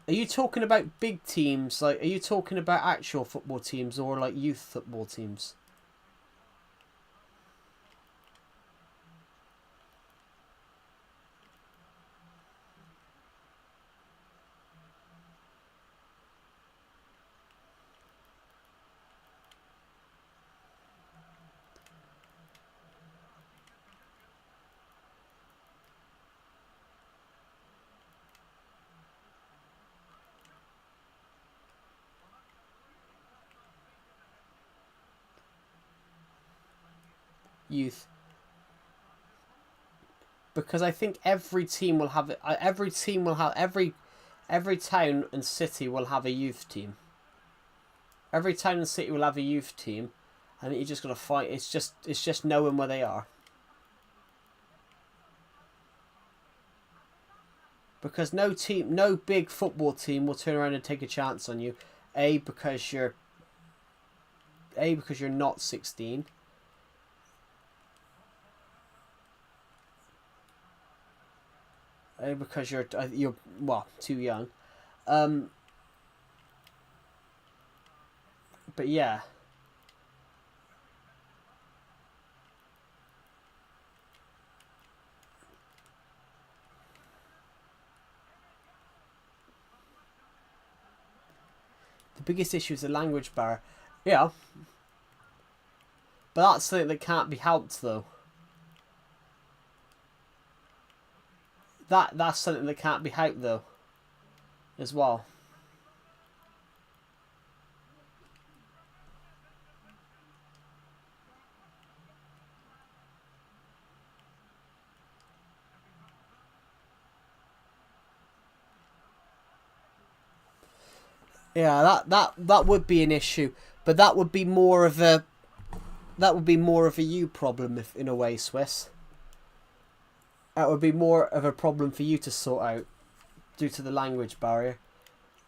Are you talking about big teams? Like, are you talking about actual football teams or, like, youth football teams? Youth, because I think every team will have it. Every town and city will have a youth team. Every town and city will have a youth team, and you just gotta fight. It's just knowing where they are. Because no big football team will turn around and take a chance on you. Because you're not 16. Because you're well too young, but yeah, the biggest issue is the language barrier. Yeah, but that's something that can't be helped though. That's something that can't be helped though, as well. Yeah, that would be an issue, but that would be more of a you problem, if in a way, Swiss. That would be more of a problem for you to sort out due to the language barrier.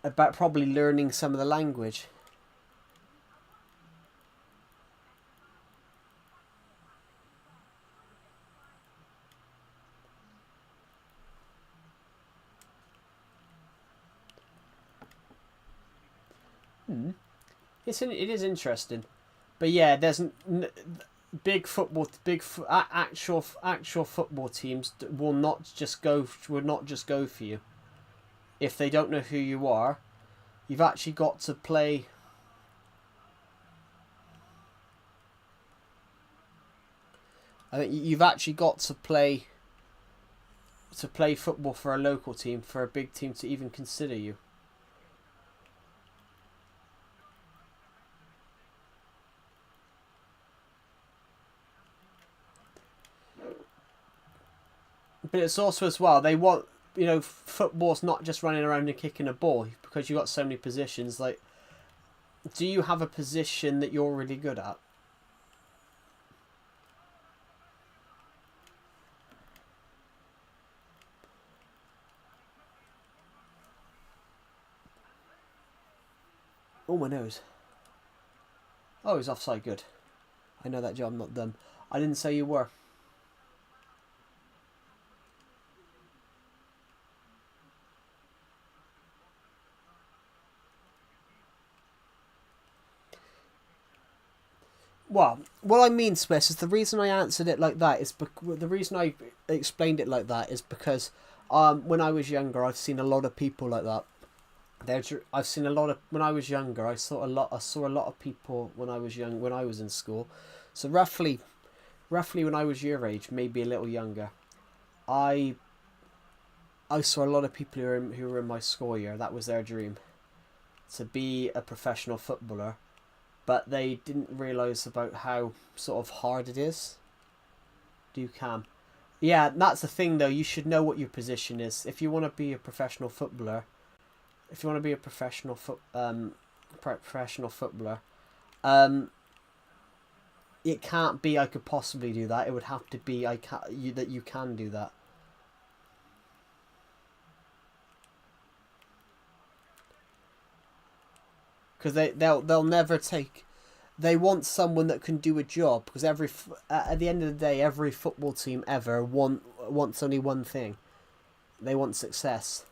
About probably learning some of the language. It is interesting, but yeah, there's actual football teams will not just go for you if they don't know who you are. You've actually got to play. I think you've actually got to play football for a local team, for a big team to even consider you. But it's also as well, they want, football's not just running around and kicking a ball, because you've got so many positions. Like, do you have a position that you're really good at? Oh, my nose. Oh, he's offside, good. I know that job, I'm not dumb. I didn't say you were. Well, what I mean, Swiss, is the reason I answered it like that is the reason I explained it like that is because when I was younger, I've seen a lot of people like that. I've seen a lot of when I was younger. I saw a lot of people when I was young, when I was in school. So roughly when I was your age, maybe a little younger, I saw a lot of people who were in my school year. That was their dream, to be a professional footballer. But they didn't realise about how sort of hard it is. Do you can? Yeah, that's the thing though. You should know what your position is. If you want to be a professional footballer, it can't be I could possibly do that. It would have to be that you can do that. Because they'll never take. They want someone that can do a job, because at the end of the day, every football team ever wants only one thing. They want success.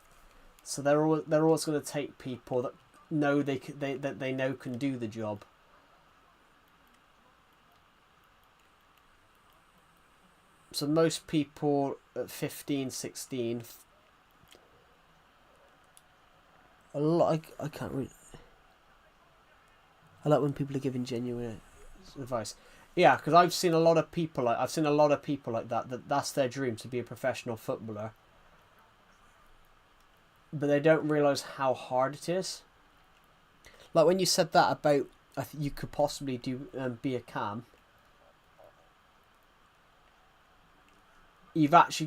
So they're always going to take people that know they know can do the job. So most people at 15, 16, a lot. I can't read. I like when people are giving genuine advice. Yeah, because I've seen a lot of people like that. That's their dream, to be a professional footballer. But they don't realise how hard it is. Like when you said that about you could possibly be a cam. You've got to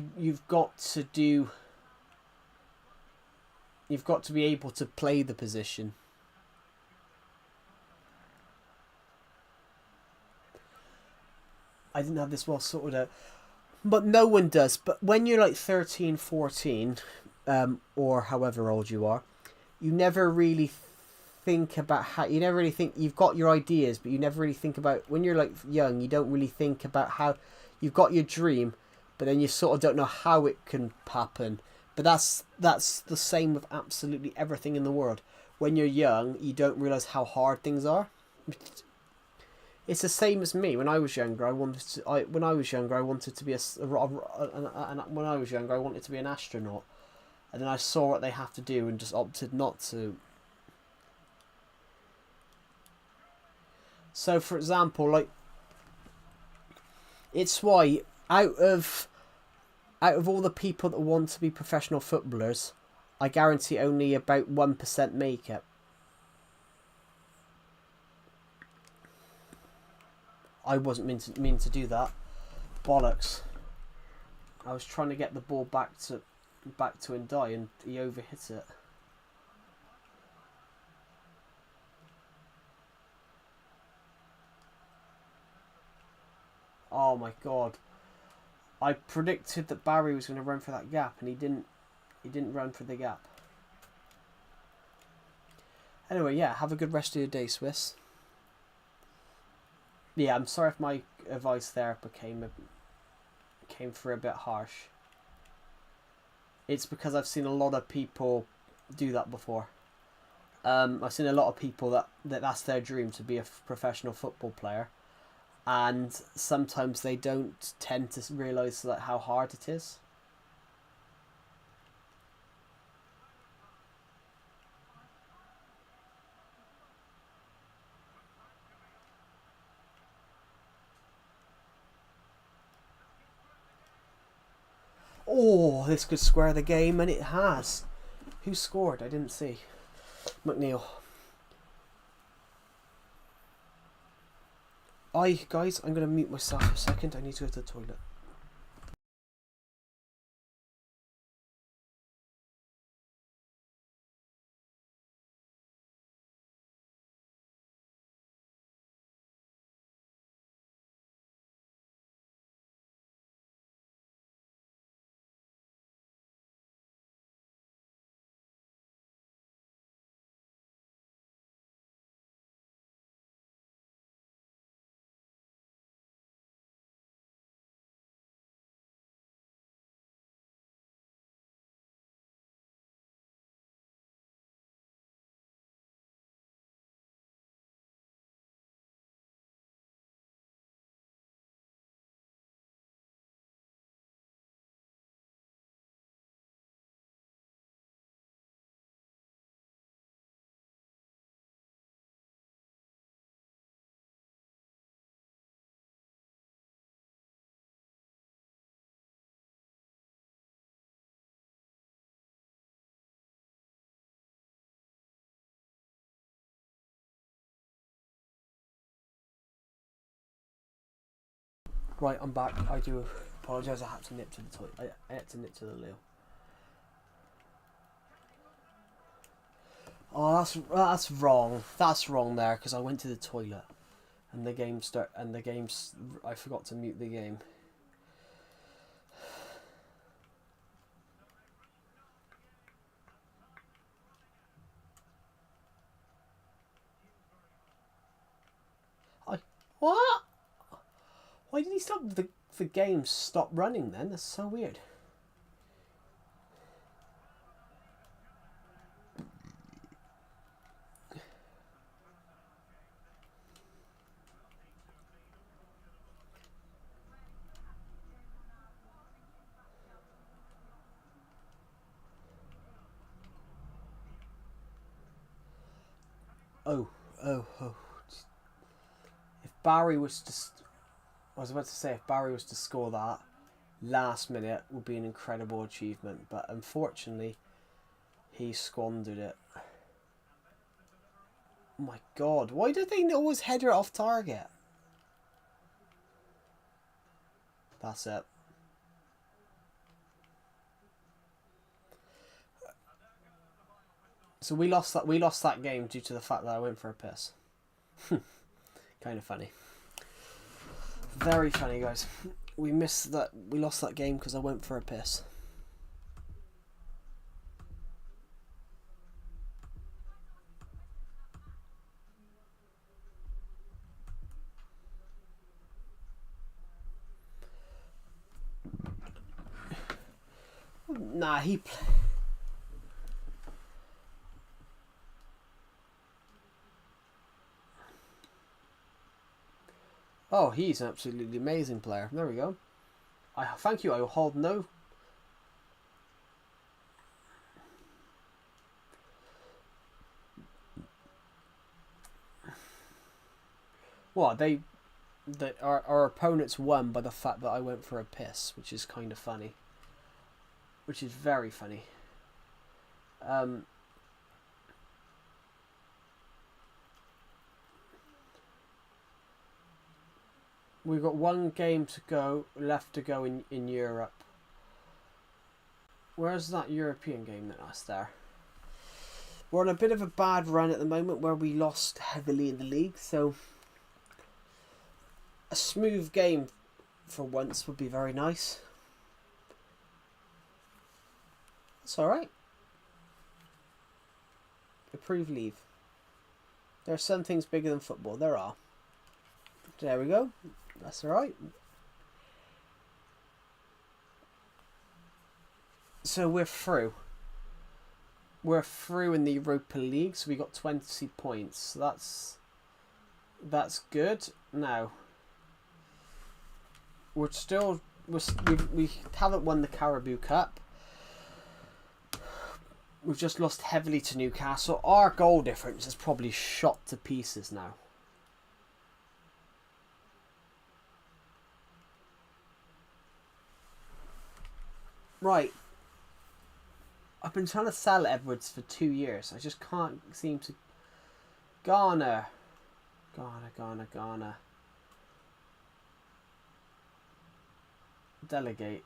be able to play the position. I didn't have this well sorted out, but no one does. But when you're like 13, 14, or however old you are, you never really think about how. You never really think you've got your ideas, but you never really think about when you're like young. You don't really think about how you've got your dream, but then you sort of don't know how it can happen. But that's the same with absolutely everything in the world. When you're young, you don't realize how hard things are. It's the same as me. When I was younger, I wanted to be when I was younger, I wanted to be an astronaut, and then I saw what they have to do and just opted not to. So, for example, like, it's why out of all the people that want to be professional footballers, I guarantee only about 1% make it. I wasn't mean to do that. Bollocks. I was trying to get the ball back to Ndai and he overhit it. Oh my god. I predicted that Barry was going to run for that gap, and he didn't. He didn't run for the gap. Anyway, yeah, have a good rest of your day, Swiss. Yeah, I'm sorry if my advice there came through a bit harsh. It's because I've seen a lot of people do that before. I've seen a lot of people that's their dream, to be a professional football player. And sometimes they don't tend to realise like how hard it is. Oh, this could square the game, and it has. Who scored? I didn't see. McNeil. Guys, I'm going to mute myself for a second. I need to go to the toilet. Right, I'm back. I do apologise. I had to nip to the toilet. I had to nip to the loo. Oh, that's wrong. That's wrong there, because I went to the toilet, and the game I forgot to mute the game. What? Why did he stop the game? Stop running then? That's so weird. Oh. If Barry was to, I was about to say, if Barry was to score that last minute, would be an incredible achievement. But unfortunately, he squandered it. Oh my god, why do they always header it off target? That's it. So we lost that game due to the fact that I went for a piss. Kind of funny. Very funny, guys. We lost that game because I went for a piss. Nah, Oh, he's an absolutely amazing player. There we go. Thank you. I will hold no. What our opponents won by the fact that I went for a piss, which is kind of funny. Which is very funny. We've got one game left to go in Europe. Where's that European game that us there? We're on a bit of a bad run at the moment where we lost heavily in the league, so a smooth game for once would be very nice. That's alright. Approve leave. There are some things bigger than football. There are. There we go. That's alright. So we're through. We're through in the Europa League, so we got 20 points. So that's good. Now, we haven't won the Carabao Cup. We've just lost heavily to Newcastle. Our goal difference is probably shot to pieces now. Right. I've been trying to sell Edwards for 2 years. I just can't seem to... Garner. Delegate.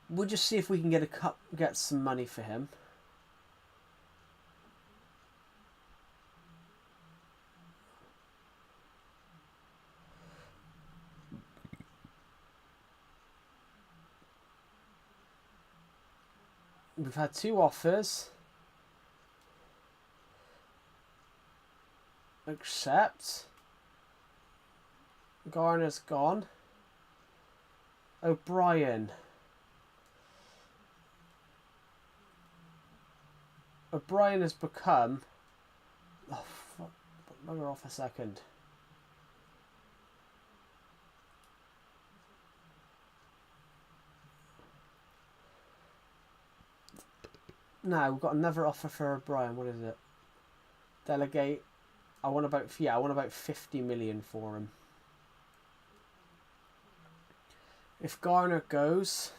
We'll just see if we can get some money for him. We've had 2 offers. Accept. Garner's gone. O'Brien. O'Brien has become... Oh, fuck. Bugger off a second. Now, we've got another offer for O'Brien. What is it? Delegate. I want about 50 million for him. If Garner goes...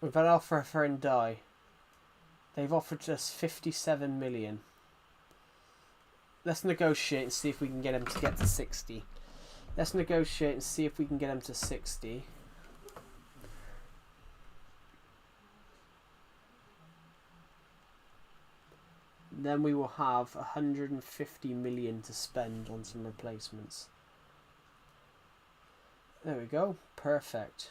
We've had an offer for Ndai. They've offered us 57 million. Let's negotiate and see if we can get him to get to 60. Let's negotiate and see if we can get him to 60. Then we will have 150 million to spend on some replacements. There we go. Perfect.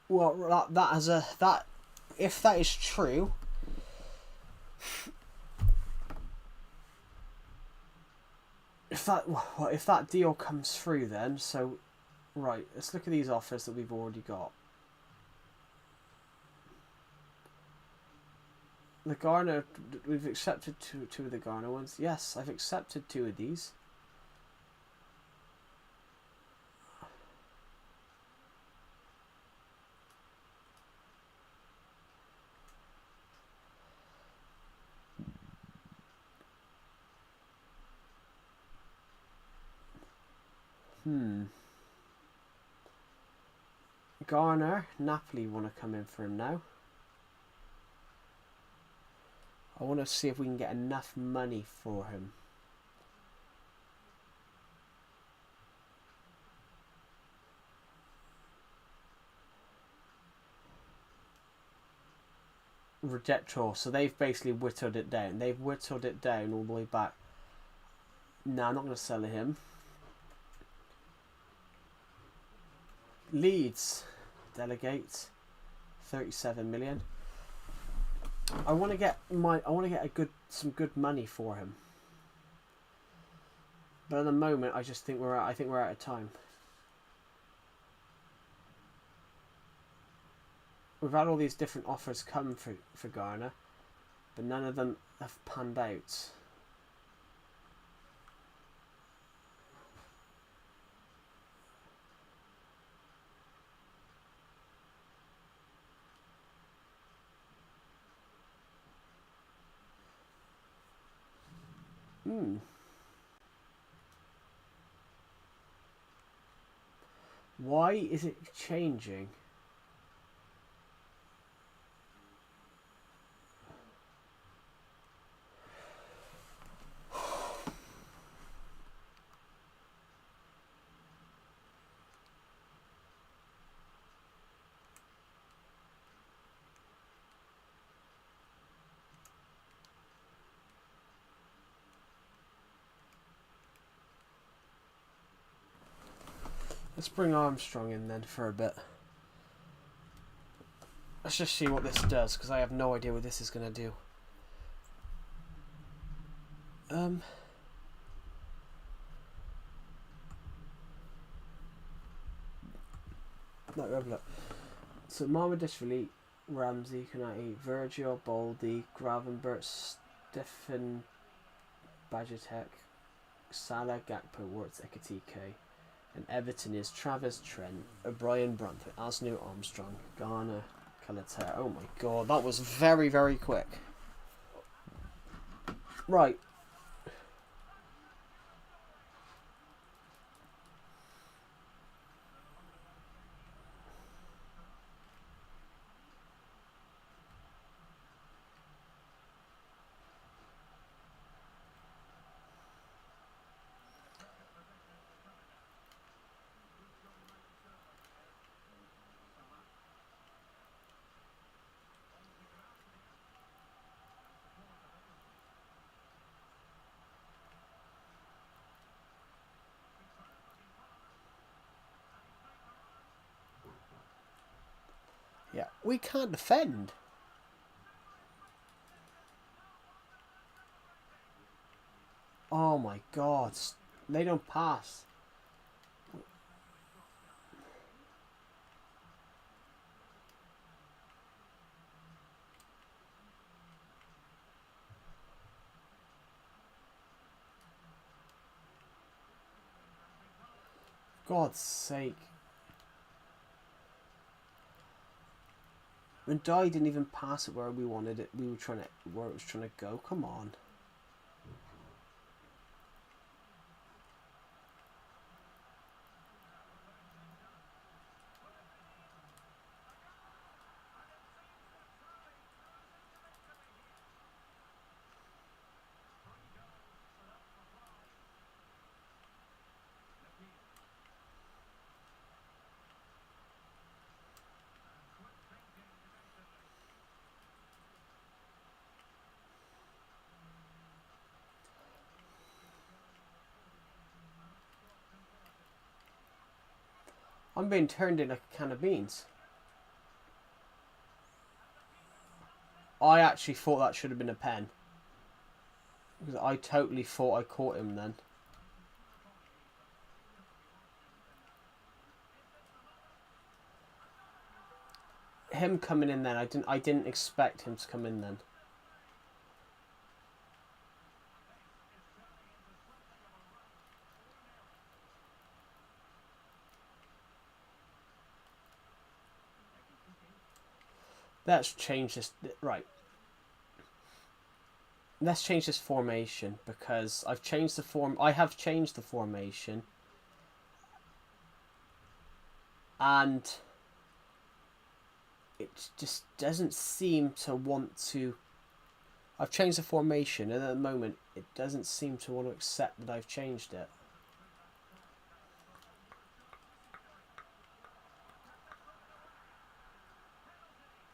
Well, if that is true, if that deal comes through, then right, let's look at these offers that we've already got. The Garner, we've accepted two of the Garner ones. Yes, I've accepted 2 of these. Garner, Napoli want to come in for him now. I want to see if we can get enough money for him. Reject all. So they've basically whittled it down. They've whittled it down all the way back. No, I'm not going to sell him. Leeds. Delegate. 37 million. I want to get some good money for him. But at the moment I think we're out of time. We've had all these different offers come for Garner, but none of them have panned out. Why is it changing? Let's bring Armstrong in then for a bit. Let's just see what this does, because I have no idea what this is going to do. No, have a look. So Marmadishvili, Ramsey, Konate, Virgil, Baldy, Gravenbert, Stefan, Bajatek, Salah, Gakpo, Wirtz, Ekatike. And Everton is Travis Trent, O'Brien, Brunford, Asnu, Armstrong, Garner, Calater. Oh my god, that was very, very quick. Right. Yeah, we can't defend. Oh my god, they don't pass. God's sake. And Dye didn't even pass it where we wanted it. We were trying to where it was trying to go. Come on. I'm being turned in like a can of beans. I actually thought that should have been a pen. Because I totally thought I caught him then. Him coming in then, I didn't expect him to come in then. Let's change this. Right. Let's change this formation because I've changed the form. I have changed the formation. And it just doesn't seem to want to. I've changed the formation, and at the moment, it doesn't seem to want to accept that I've changed it.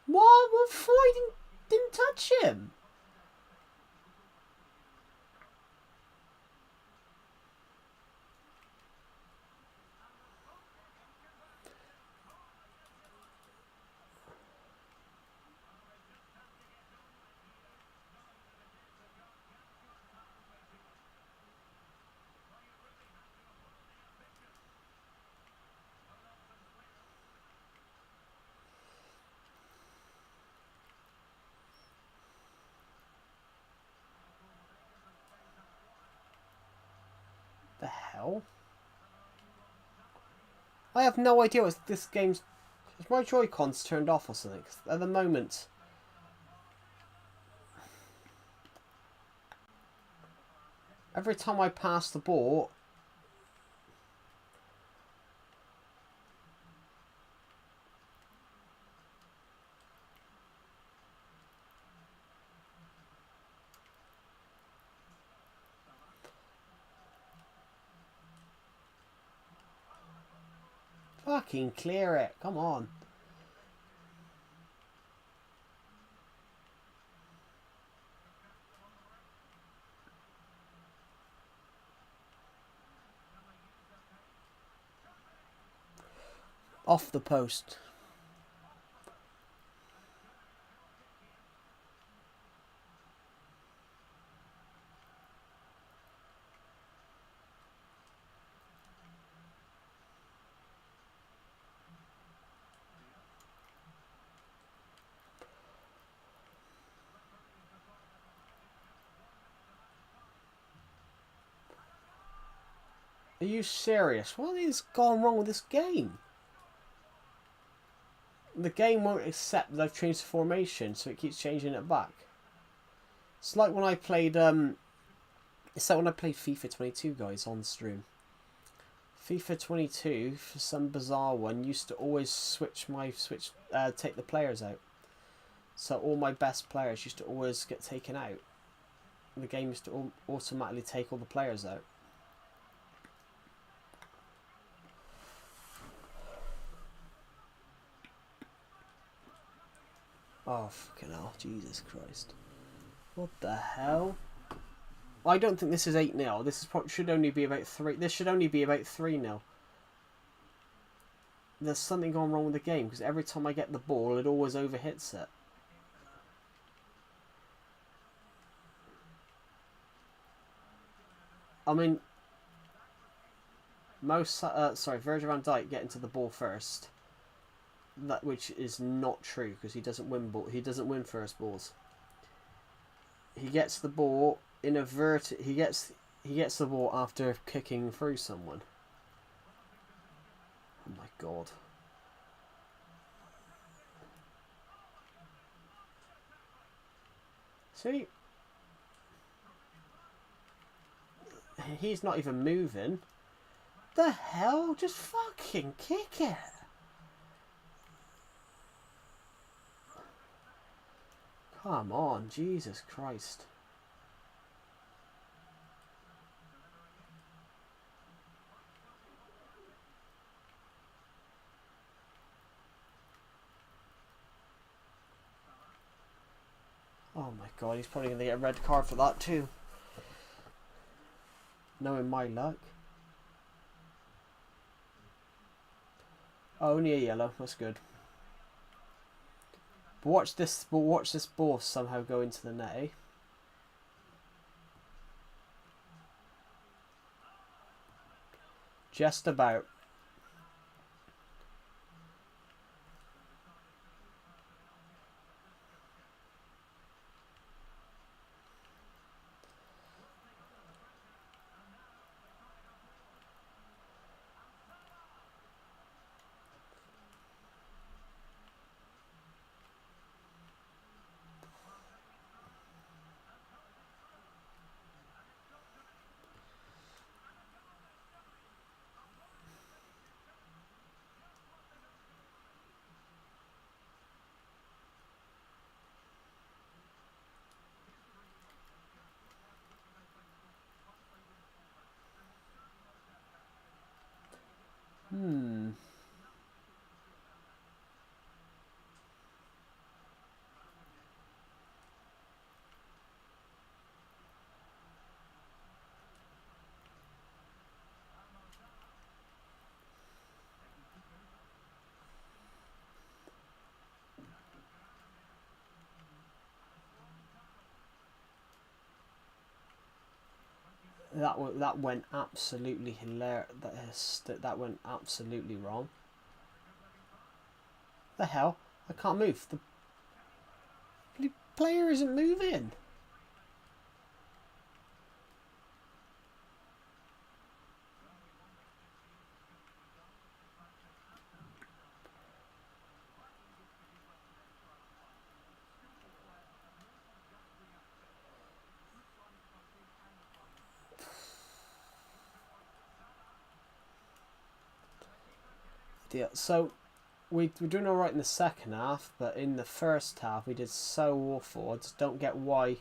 What? What for? I didn't touch him. The hell? I have no idea what this game's. Is my Joy-Cons turned off or something? 'Cause at the moment, every time I pass the ball, fucking clear it. Come on. Off the post. Are you serious? What is gone wrong with this game? The game won't accept that I've changed the formation, so it keeps changing it back. It's like when I played FIFA 22, guys, on stream. FIFA 22, for some bizarre one, used to always take the players out. So all my best players used to always get taken out. The game used to automatically take all the players out. Oh, fucking hell. Jesus Christ. What the hell? I don't think this is 8-0. This should only be about 3. This should only be about 3-0. There's something gone wrong with the game, because every time I get the ball, it always overhits it. I mean, Virgil van Dijk getting to the ball first. Which is not true, because he doesn't win first balls. He gets the ball in a he gets the ball after kicking through someone. Oh my god. See? He's not even moving. The hell? Just fucking kick it. Come on, Jesus Christ. Oh my god, he's probably going to get a red card for that too. Knowing my luck. Oh, only a yellow, that's good. But watch this ball somehow go into the net, eh? Just about. That went absolutely hilarious. That went absolutely wrong. The hell? I can't move. The player isn't moving. So we're doing alright in the second half, but in the first half we did so awful. I just don't get why.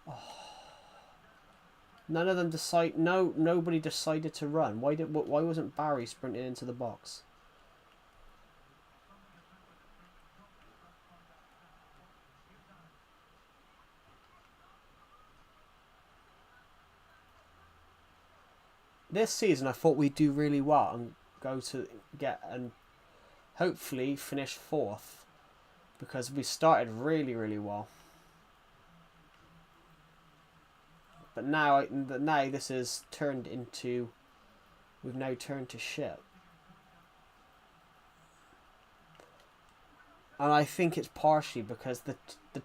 Oh. None of them nobody decided to run. Why wasn't Barry sprinting into the box? this season I thought we'd do really well and go to get and hopefully finish 4th, because we started really, really well. But now this is turned into, we've now turned to shit. And I think it's partially because the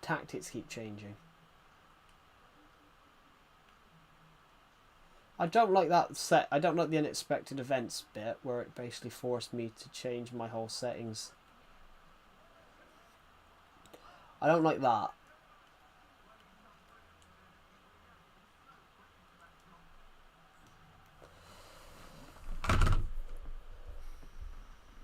tactics keep changing. I don't like that set. I don't like the unexpected events bit where it basically forced me to change my whole settings. I don't like that.